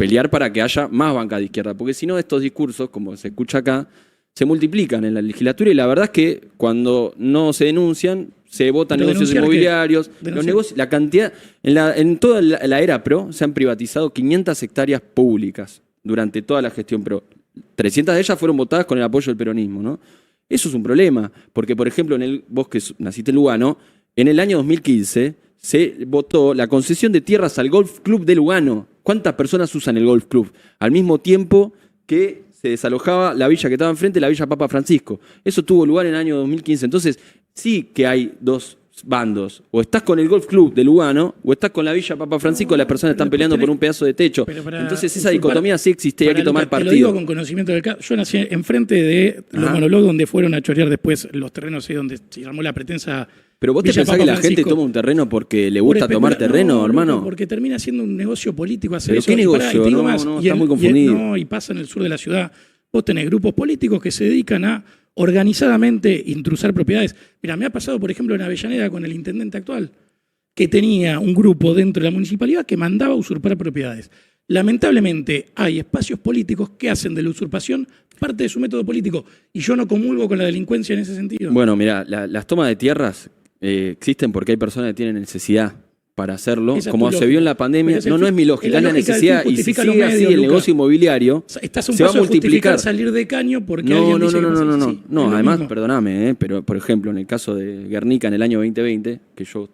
pelear para que haya más banca de izquierda, porque si no estos discursos, como se escucha acá, se multiplican en la legislatura y la verdad es que cuando no se denuncian, se votan Pero negocios denunciar inmobiliarios, qué? los Denunciar. negocios, la cantidad, en toda la era PRO se han privatizado 500 hectáreas públicas durante toda la gestión PRO. 300 de ellas fueron votadas con el apoyo del peronismo, ¿no? Eso es un problema, porque por ejemplo, vos que naciste en Lugano, en el año 2015 se votó la concesión de tierras al Golf Club de Lugano. ¿Cuántas personas usan el Golf Club? Al mismo tiempo que se desalojaba la villa que estaba enfrente, la Villa Papa Francisco. Eso tuvo lugar en el año 2015. Entonces, sí que hay dos bandos. O estás con el Golf Club de Lugano, o estás con la Villa Papa Francisco, las personas están peleando por un pedazo de techo. Entonces, esa dicotomía sí existe y hay que tomar partido. Te lo digo con conocimiento del caso. Yo nací enfrente de los monologues donde fueron a chorear después los terrenos ahí donde se armó la pretensa. Pero vos te Villa pensás Papa que la gente Francisco. toma un terreno porque le gusta tomar terreno, No, hermano. loco, porque termina siendo un negocio político hacer ¿Pero eso. qué Y negocio? te digo No, más, no, y está muy confundido. y pasa en el sur de la ciudad. Vos tenés grupos políticos que se dedican a organizadamente intrusar propiedades. Mira, me ha pasado, por ejemplo, en Avellaneda con el intendente actual, que tenía un grupo dentro de la municipalidad que mandaba a usurpar propiedades. Lamentablemente hay espacios políticos que hacen de la usurpación parte de su método político y yo no comulgo con la delincuencia en ese sentido. Bueno, mira, las tomas de tierras existen porque hay personas que tienen necesidad para hacerlo, Esa es como tu se vio en la lógica. pandemia. Pero No es mi lógica, es la lógica del necesidad. fin Y si justifica los sigue así medios, el Luca. negocio inmobiliario, Estás a un se va a paso de justificar multiplicar. salir de caño porque No, alguien no, dice no, que no, no, no. Sí, No, es lo además, mismo. perdóname, pero por ejemplo, en el caso de Guernica en el año 2020, que yo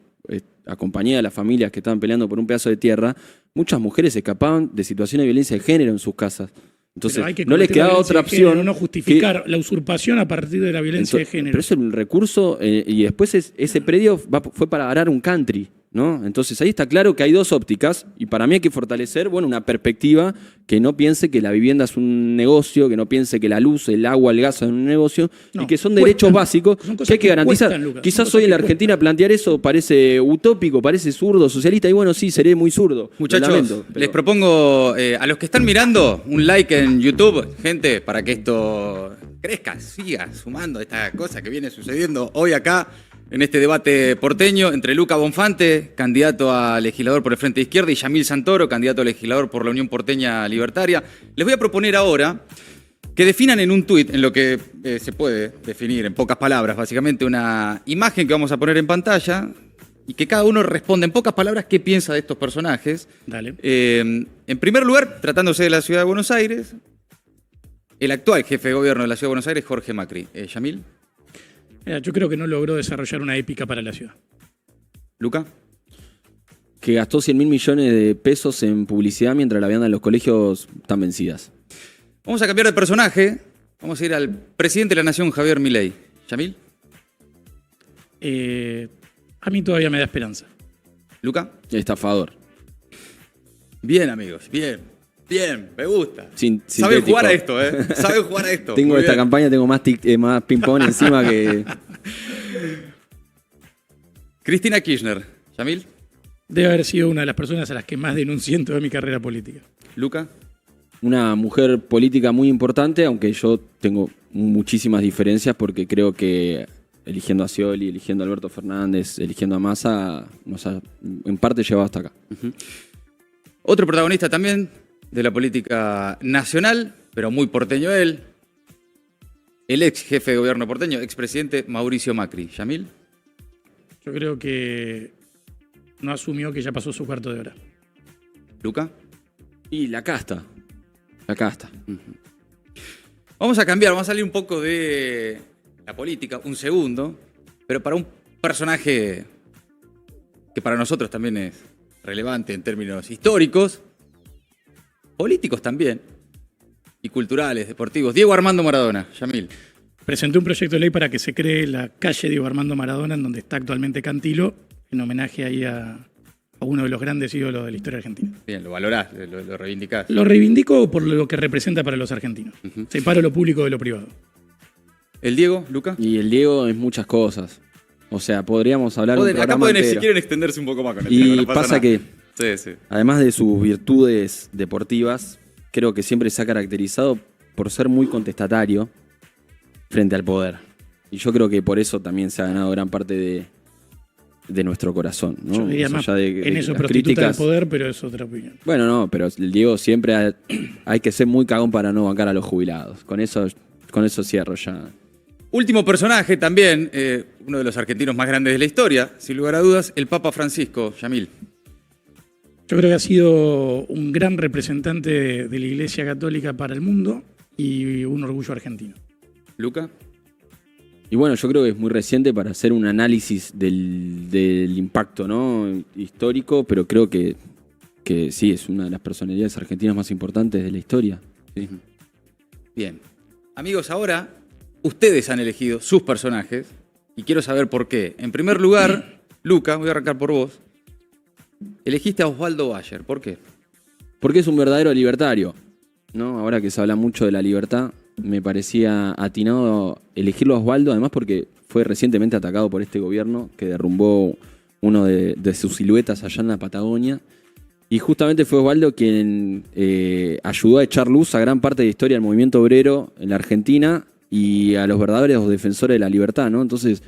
acompañé a las familias que estaban peleando por un pedazo de tierra, muchas mujeres escapaban de situaciones de violencia de género en sus casas. Entonces, Pero hay que no les combatir la quedaba violencia otra de género, opción. no justificar la usurpación a partir de la violencia de género. Pero es un recurso y después ese predio fue para arar un country, ¿no? Entonces ahí está claro que hay dos ópticas y para mí hay que fortalecer, bueno, una perspectiva que no piense que la vivienda es un negocio, que no piense que la luz, el agua, el gas son un negocio No, y que son cuestan. derechos básicos Son cosas que hay que que garantizar. cuestan, Lucas, son Quizás cosas hoy en que la Argentina plantear eso parece utópico, parece zurdo, socialista y bueno, sí, seré muy zurdo. Muchachos, lo lamento, pero- les propongo a los que están mirando un like en YouTube, gente, para que esto crezca, siga sumando esta cosa que viene sucediendo hoy acá en este debate porteño entre Luca Bonfante, candidato a legislador por el Frente de Izquierda, y Yamil Santoro, candidato a legislador por la Unión Porteña Libertaria. Les voy a proponer ahora que definan en un tuit, en lo que se puede definir en pocas palabras, básicamente una imagen que vamos a poner en pantalla, y que cada uno responda en pocas palabras qué piensa de estos personajes. Dale. En primer lugar, tratándose de la Ciudad de Buenos Aires, el actual jefe de gobierno de la Ciudad de Buenos Aires, Jorge Macri. Yamil, Mira, yo creo que no logró desarrollar una épica para la ciudad. Luca, que gastó 100.000 millones de pesos en publicidad mientras la vianda en los colegios están vencidas. vamos a cambiar de personaje. Vamos a ir al presidente de la Nación, Javier Milei. Yamil, A mí todavía me da esperanza. Luca. Estafador. Bien, amigos, bien. Bien, me gusta. Saben Sintético. jugar a esto, ¿eh? Saben jugar a esto. Tengo Muy esta bien. campaña, tengo más ping-pong encima que... Cristina Kirchner. Yamil, Debe haber sido una de las personas a las que más denuncié en toda mi carrera política. Luca. Una mujer política muy importante, aunque yo tengo muchísimas diferencias porque creo que eligiendo a Scioli, eligiendo a Alberto Fernández, eligiendo a Massa, nos ha en parte llevado hasta acá. Otro protagonista también de la política nacional, pero muy porteño él. El ex jefe de gobierno porteño, expresidente Mauricio Macri. Yamil, Yo creo que no asumió que ya pasó su cuarto de hora. Luca. Y la casta. La casta. Vamos a cambiar, vamos a salir un poco de la política, un segundo, pero para un personaje que para nosotros también es relevante en términos históricos, políticos también, y culturales, deportivos. Diego Armando Maradona. Yamil, Presenté un proyecto de ley para que se cree la calle Diego Armando Maradona, en donde está actualmente Cantilo, en homenaje ahí a uno de los grandes ídolos de la historia argentina. bien, lo valorás, lo reivindicás. Lo reivindico por lo que representa para los argentinos. Separo lo público de lo privado. ¿El Diego, Luca? Y el Diego es muchas cosas. O sea, podríamos hablar un Acá programa pueden, si entero. quieren, extenderse un poco más con el Diego, Y no pasa nada. que, Sí, sí. además de sus virtudes deportivas, creo que siempre se ha caracterizado por ser muy contestatario frente al poder. Y yo creo que por eso también se ha ganado gran parte de de nuestro corazón, ¿no? Yo diría Más más allá de en eso las prostituta del críticas. poder, pero es otra opinión. Bueno, no, pero el Diego siempre hay que ser muy cagón para no bancar a los jubilados. Con eso cierro ya. Último personaje también, uno de los argentinos más grandes de la historia, sin lugar a dudas, el Papa Francisco, Yamil. Yo creo que ha sido un gran representante de la Iglesia Católica para el mundo y un orgullo argentino. Luca. Y bueno, yo creo que es muy reciente para hacer un análisis del impacto, ¿no? Histórico, pero creo que sí, es una de las personalidades argentinas más importantes de la historia. Sí. Bien. Amigos, ahora ustedes han elegido sus personajes y quiero saber por qué. En primer lugar, Luca, voy a arrancar por vos. Elegiste a Osvaldo Bayer. ¿Por qué? Porque es un verdadero libertario, ¿no? Ahora que se habla mucho de la libertad, me parecía atinado elegirlo a Osvaldo, además porque fue recientemente atacado por este gobierno que derrumbó uno de sus siluetas allá en la Patagonia. Y justamente fue Osvaldo quien ayudó a echar luz a gran parte de la historia del movimiento obrero en la Argentina y a los verdaderos defensores de la libertad, ¿no? Entonces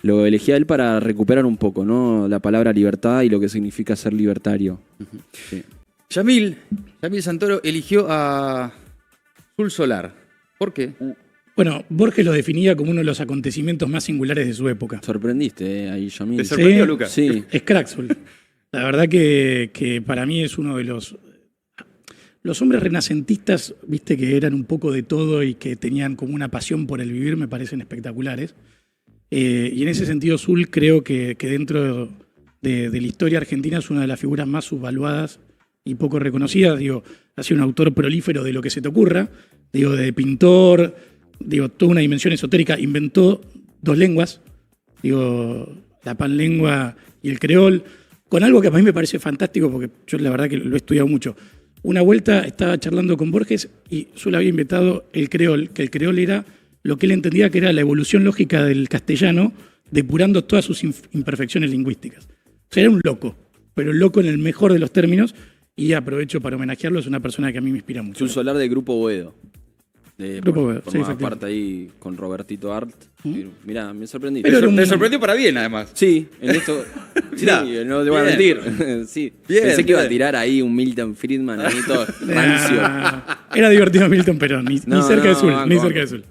lo elegí a él para recuperar un poco, ¿no? La palabra libertad y lo que significa ser libertario. Sí. Yamil Santoro eligió a Sul Solar. ¿Por qué? Bueno, Borges lo definía como uno de los acontecimientos más singulares de su época. Sorprendiste ahí, Yamil. ¿Te sorprendió, Sí. Luca? Sí. Es Craxul. La verdad que para mí es uno de los hombres renacentistas, viste, que eran un poco de todo y que tenían como una pasión por el vivir, me parecen espectaculares. Y en ese sentido, Sul creo que dentro de la historia argentina es una de las figuras más subvaluadas y poco reconocidas. Digo, ha sido un autor prolífero de lo que se te ocurra. Digo, de pintor, digo, toda una dimensión esotérica. Inventó 2 lenguas, digo, la panlengua y el creol, con algo que a mí me parece fantástico, porque yo la verdad que lo he estudiado mucho. Una vuelta estaba charlando con Borges y Sul había inventado el creol, que el creol era lo que él entendía que era la evolución lógica del castellano, depurando todas sus imperfecciones lingüísticas. O sea, era un loco, pero loco en el mejor de los términos, y aprovecho para homenajearlo, es una persona que a mí me inspira mucho. Sul Solar del Grupo Boedo. Grupo Boedo, sí, formaba efectivamente. parte ahí con Robertito Art. Mirá, me sorprendí. Pero era un- Me sorprendió para bien, además. Sí, en esto. Sí, Mirá, no te voy a bien. mentir. Sí. Bien, Pensé que iba a bien. tirar ahí un Milton Friedman ahí todo rancio. Era divertido Milton, pero ni No, cerca de no, Sul, banco, ni banco. cerca de Sul.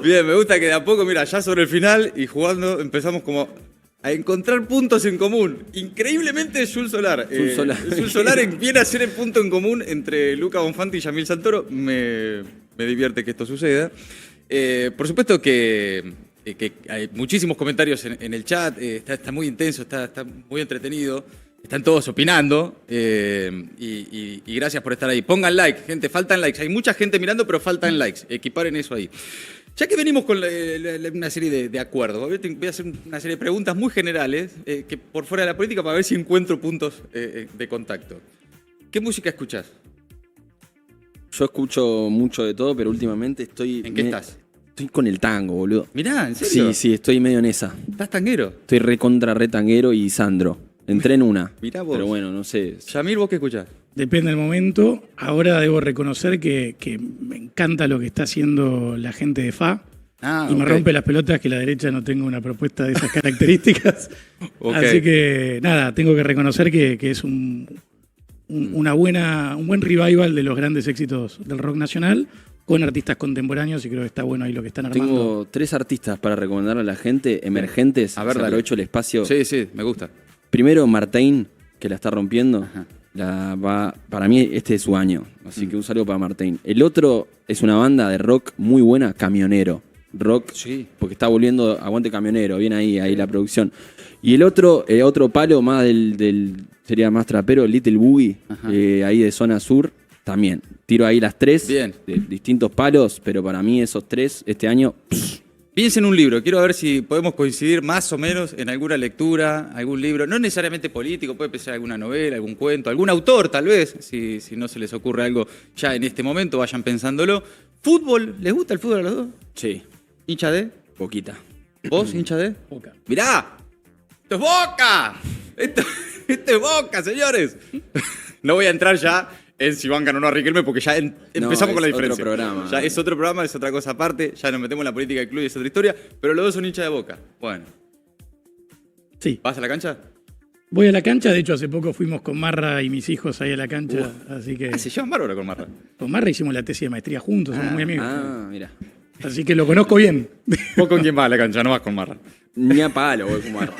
Bien, me gusta que de a poco, mira, ya sobre el final y jugando empezamos como a encontrar puntos en común. Increíblemente Sul Solar. Sul Solar. Sul Solar viene a ser el punto en común entre Luca Bonfanti y Yamil Santoro. Me divierte que esto suceda. Por supuesto que hay muchísimos comentarios en el chat. Está muy intenso, está muy entretenido. Están todos opinando y gracias por estar ahí. Pongan like, gente, faltan likes. Hay mucha gente mirando, pero faltan likes. Equiparen eso ahí. Ya que venimos con una serie de acuerdos, voy a hacer una serie de preguntas muy generales que por fuera de la política para ver si encuentro puntos de contacto. ¿Qué música escuchás? Yo escucho mucho de todo, pero últimamente estoy. ¿En qué estás? Estoy con el tango, boludo. Mirá, ¿en serio? Sí, estoy medio en esa. ¿Estás tanguero? Estoy re tanguero y Sandro. Entré en una. Mirá vos. Pero bueno, no sé. Yamil, ¿vos qué escuchás? Depende del momento. Ahora debo reconocer que me encanta lo que está haciendo la gente de FA. Ah, Y me ok. rompe las pelotas que la derecha no tenga una propuesta de esas características. Ok. Así que, nada, tengo que reconocer que es un buen revival de los grandes éxitos del rock nacional con artistas contemporáneos y creo que está bueno ahí lo que están armando. Tengo 3 artistas para recomendarle a la gente, emergentes. A ver, Se dale. aprovecho el espacio. Sí, me gusta. Primero, Martín, que la está rompiendo. Ajá. Para mí, este es su año. Así que un saludo para Martín. El otro es una banda de rock muy buena, Camionero. Rock, Sí. porque está volviendo Aguante Camionero. Bien ahí la producción. Y el otro palo más sería más trapero, Little Boogie, Ajá. ahí de zona sur. También. Tiro ahí las 3. Bien. De distintos palos, pero para mí esos 3 este año. Piensa en un libro, quiero ver si podemos coincidir más o menos en alguna lectura, algún libro, no necesariamente político, puede ser alguna novela, algún cuento, algún autor tal vez, si no se les ocurre algo ya en este momento, vayan pensándolo. ¿Fútbol? ¿Les gusta el fútbol a los dos? Sí, ¿Hincha de? poquita. ¿Vos, hincha de? Boca. ¡Mirá! ¡Esto es Boca! Esto es Boca, señores! No voy a entrar ya en si bancan o no a Riquelme porque ya empezamos con la es otro diferencia. programa. Ya es otro programa, es otra cosa aparte, ya nos metemos en la política del club y es otra historia, pero los dos son hinchas de Boca. Bueno. Sí. ¿Vas a la cancha? Voy a la cancha, de hecho hace poco fuimos con Marra y mis hijos ahí a la cancha, así que Se llevan bárbaro con Marra. con Marra hicimos la tesis de maestría juntos, somos muy amigos. Mira. Así que lo conozco bien. ¿Vos con quién vas a la cancha? No vas con Marra. Ni a palo voy con Marra.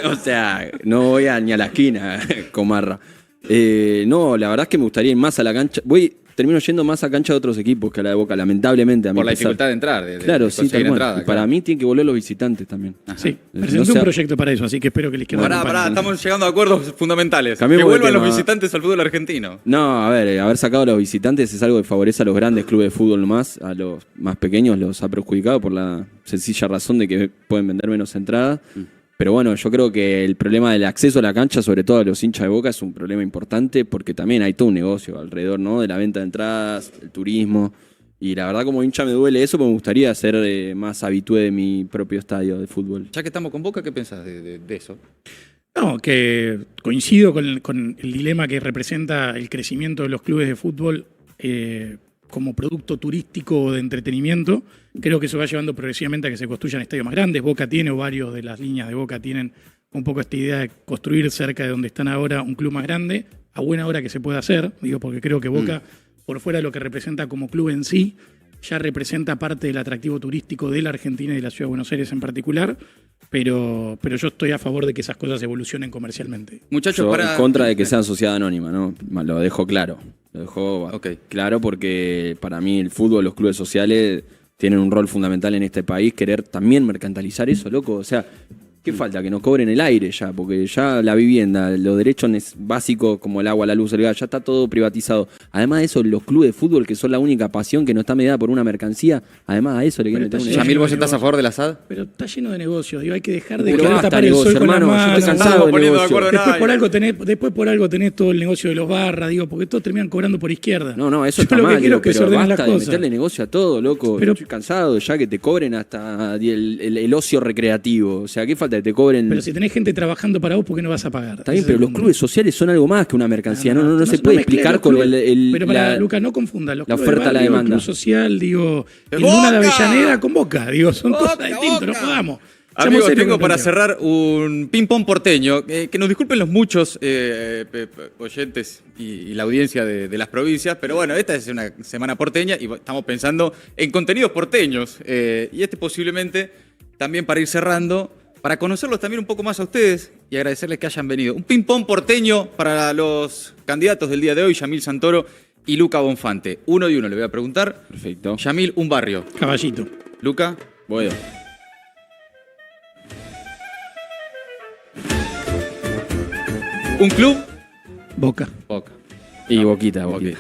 O sea, no voy ni a la esquina con Marra. No, la verdad es que me gustaría ir más a la cancha. Termino yendo más a cancha de otros equipos que a la de Boca, lamentablemente. A mi Por la pesar. dificultad de entrar. Claro, de sí, conseguir tal cual. entrada, Y para claro. mí tienen que volver los visitantes también. Sí, No presenté sea- un proyecto para eso, así que espero que la izquierda Pará, acompañe. estamos llegando a acuerdos fundamentales. Cambiemos Que de vuelvan los tema. visitantes al fútbol argentino. No, a ver, haber sacado a los visitantes es algo que favorece a los grandes clubes de fútbol nomás, a los más pequeños los ha perjudicado por la sencilla razón de que pueden vender menos entradas. Pero bueno, yo creo que el problema del acceso a la cancha, sobre todo a los hinchas de Boca, es un problema importante porque también hay todo un negocio alrededor, ¿no? De la venta de entradas, el turismo. Y la verdad como hincha me duele eso, porque me gustaría ser más habitué de mi propio estadio de fútbol. Ya que estamos con Boca, ¿qué pensás de eso? No, que coincido con el dilema que representa el crecimiento de los clubes de fútbol como producto turístico o de entretenimiento. Creo que eso va llevando progresivamente a que se construyan estadios más grandes. Boca tiene, o varios de las líneas de Boca tienen un poco esta idea de construir cerca de donde están ahora un club más grande, a buena hora que se pueda hacer, digo, porque creo que Boca, por fuera de lo que representa como club en sí, ya representa parte del atractivo turístico de la Argentina y de la Ciudad de Buenos Aires en particular, pero yo estoy a favor de que esas cosas evolucionen comercialmente. Muchachos, Yo para... en contra de que sea sociedad anónima, ¿no? Lo dejo claro. Lo dejo Ok. claro porque para mí el fútbol, los clubes sociales tienen un rol fundamental en este país. Querer también mercantilizar eso, loco. O sea, ¿qué falta? Que nos cobren el aire ya, porque ya la vivienda, los derechos básicos como el agua, la luz, el gas, ya está todo privatizado. Además de eso, los clubes de fútbol, que son la única pasión que no está mediada por una mercancía, además a eso le quieren Pero meter un está Yamil, ¿vos lleno de estás a favor del ASAD? Pero está lleno de negocios, digo, hay que dejar de Pero querer basta tapar el negocio, sol con la hermano, yo mano. estoy cansado Estamos del poniendo de negocio. acuerdo Después nadie. después por algo tenés todo el negocio de los barras, digo, porque todos terminan cobrando por izquierda. No, eso Yo está lo que mal, quiero digo, es que se pero ordenen las basta de cosas. meterle negocio a todo, loco. Pero- Estoy cansado ya que te cobren hasta el ocio recreativo. O sea, ¿qué falta? Que te cobren... Pero si tenés gente trabajando para vos, ¿por qué no vas a pagar? Está bien, Ese pero es los el clubes sociales son algo más que una mercancía. No se no puede mezcles explicar los con clubes. Pero para Lucas, no confundas los la clubes de oferta a la barrio, demanda. el club social, digo, ¡De el Luna de Boca! Avellaneda con Boca, digo, son Boca, cosas distintas, no Boca. jodamos. Amigos, Seamos serios tengo con el para planteo. cerrar un ping-pong porteño. Que nos disculpen los muchos oyentes y la audiencia de las provincias, pero bueno, esta es una semana porteña y estamos pensando en contenidos porteños. Y este posiblemente también para ir cerrando, para conocerlos también un poco más a ustedes y agradecerles que hayan venido. Un ping-pong porteño para los candidatos del día de hoy, Yamil Santoro y Luca Bonfante. Uno y uno le voy a preguntar. Perfecto. Yamil, un barrio. Caballito. Luca, Bueno. un club. Boca. Boca. Y Boquita. Bien.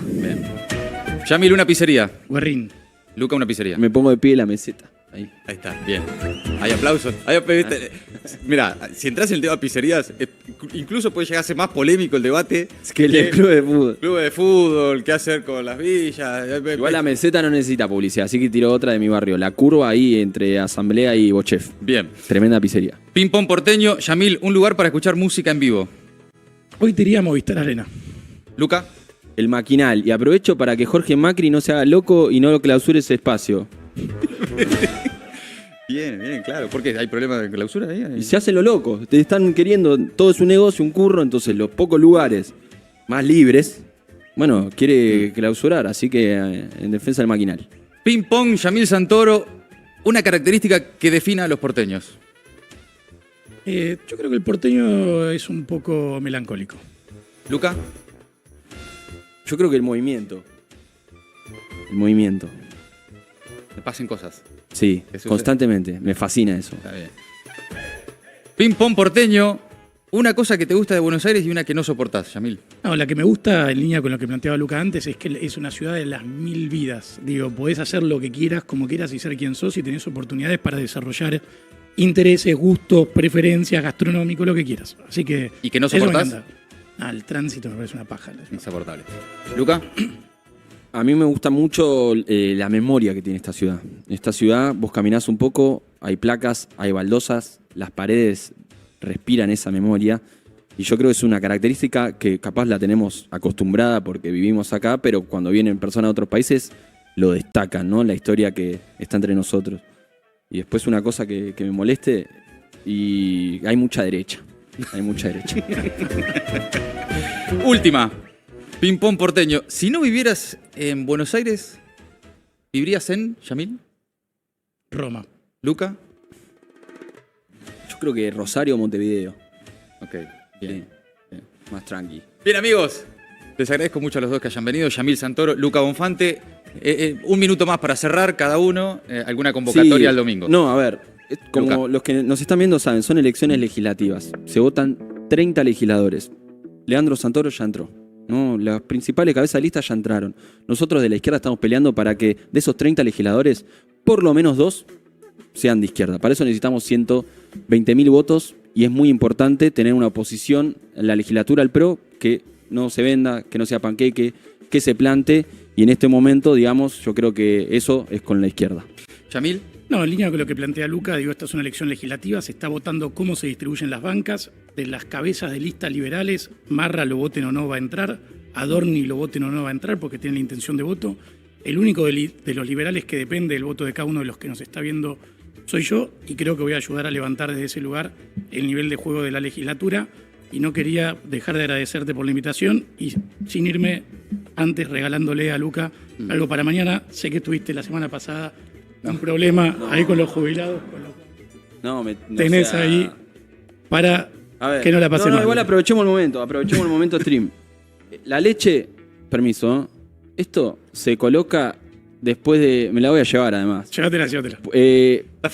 Yamil, una pizzería. Guerrín. Luca, una pizzería. Me pongo de pie en la meseta. Ahí. Ahí está, bien. Hay aplausos. Mira, si entras en el tema pizzerías, incluso puede llegar a ser más polémico el debate. Es que el club de fútbol. Club de fútbol, qué hacer con las villas. Igual la meseta no necesita publicidad, así que tiro otra de mi barrio. La curva ahí entre Asamblea y Bochef. Bien. Tremenda pizzería. Ping pong porteño. Yamil, un lugar para escuchar música en vivo. Hoy te iría a Movistar Arena. Luca, El Maquinal. Y aprovecho para que Jorge Macri no se haga loco y no lo clausure ese espacio. bien, claro. ¿Por qué? ¿Hay problemas de clausura ahí? Y se hacen lo locos. Te están queriendo, todo es un negocio, un curro, entonces los pocos lugares más libres, bueno, quiere clausurar, así que en defensa del Maquinal. Ping pong, Yamil Santoro. Una característica que defina a los porteños. Yo creo que el porteño es un poco melancólico. Luca, Yo creo que el movimiento. El movimiento. me pasen cosas. Sí, ¿Qué sucede? constantemente. Me fascina eso. Está bien. Ping pong porteño. Una cosa que te gusta de Buenos Aires y una que no soportás, Yamil. No, la que me gusta, en línea con lo que planteaba Luca antes, es que es una ciudad de las 1000 vidas. Digo, podés hacer lo que quieras, como quieras y ser quien sos y tenés oportunidades para desarrollar intereses, gustos, preferencias, gastronómicos, lo que quieras. Así que... ¿Y que no eso me soportás? encanta. El tránsito me parece una paja. Insoportable. Luca, A mí me gusta mucho la memoria que tiene esta ciudad. Esta ciudad, vos caminás un poco, hay placas, hay baldosas, las paredes respiran esa memoria. Y yo creo que es una característica que capaz la tenemos acostumbrada porque vivimos acá, pero cuando vienen personas de otros países lo destacan, ¿no? La historia que está entre nosotros. Y después una cosa que me moleste, y hay mucha derecha. Hay mucha derecha. Última. Ping-pong porteño. Si no vivieras en Buenos Aires, ¿vivirías en Yamil? Roma. ¿Luca? Yo creo que Rosario o Montevideo. Ok, bien. Sí. Más tranqui. Bien, amigos. Les agradezco mucho a los dos que hayan venido. Yamil Santoro, Luca Bonfante. Un minuto más para cerrar cada uno. ¿Alguna convocatoria Sí. al domingo? No, a ver, como Luca. los que nos están viendo saben, son elecciones legislativas. Se votan 30 legisladores. Leandro Santoro ya entró. ¿No? Las principales cabezas de lista ya entraron. Nosotros de la izquierda estamos peleando para que de esos 30 legisladores, por lo menos 2 sean de izquierda. Para eso necesitamos 120.000 votos y es muy importante tener una oposición en la legislatura al PRO que no se venda, que no sea panqueque, que se plante. Y en este momento, digamos, yo creo que eso es con la izquierda. Yamil. No, en línea con lo que plantea Luca, digo, esta es una elección legislativa, se está votando cómo se distribuyen las bancas, de las cabezas de listas liberales, Marra lo voten o no va a entrar, Adorni lo voten o no va a entrar porque tiene la intención de voto. El único de los liberales que depende del voto de cada uno de los que nos está viendo soy yo, y creo que voy a ayudar a levantar desde ese lugar el nivel de juego de la legislatura, y no quería dejar de agradecerte por la invitación y sin irme antes regalándole a Luca algo para mañana. Sé que tuviste la semana pasada un problema ahí con los jubilados, con lo cual tenés ahí para A ver, que no la pase mal. Igual aprovechemos el momento stream. La leche, permiso, ¿no? Esto se coloca después de... Me la voy a llevar además. Llévatela.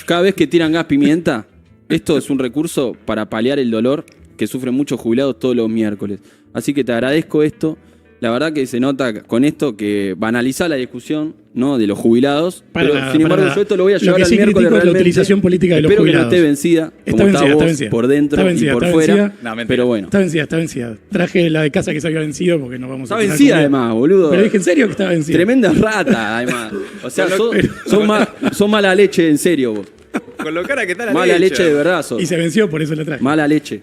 Cada vez que tiran gas pimienta, esto es un recurso para paliar el dolor que sufren muchos jubilados todos los miércoles. Así que te agradezco esto. La verdad que se nota con esto que banaliza la discusión, ¿no?, de los jubilados. Pero sin embargo, yo esto lo voy a llevar que al sí miércoles critico es la realmente. utilización política de los Espero que no jubilados. esté vencida, Está como vencida, está vos, está vencida. por dentro Está vencida, y por está fuera. vencida. No, mentira. Pero bueno. Está vencida. Traje la de casa que se había vencido porque nos vamos a Está tirar vencida comida. además, boludo. Pero dije en serio que está vencida. Tremenda rata, además. O sea, Pero- son mala leche, en serio, vos. Con lo cara que está la Mala leche de verdad, sos. Y se venció, por eso la traje. Mala leche.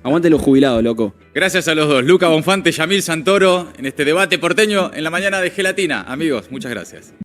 Aguante los jubilados, loco. Gracias a los dos. Luca Bonfante, Yamil Santoro, en este debate porteño en la mañana de Gelatina. Amigos, muchas gracias.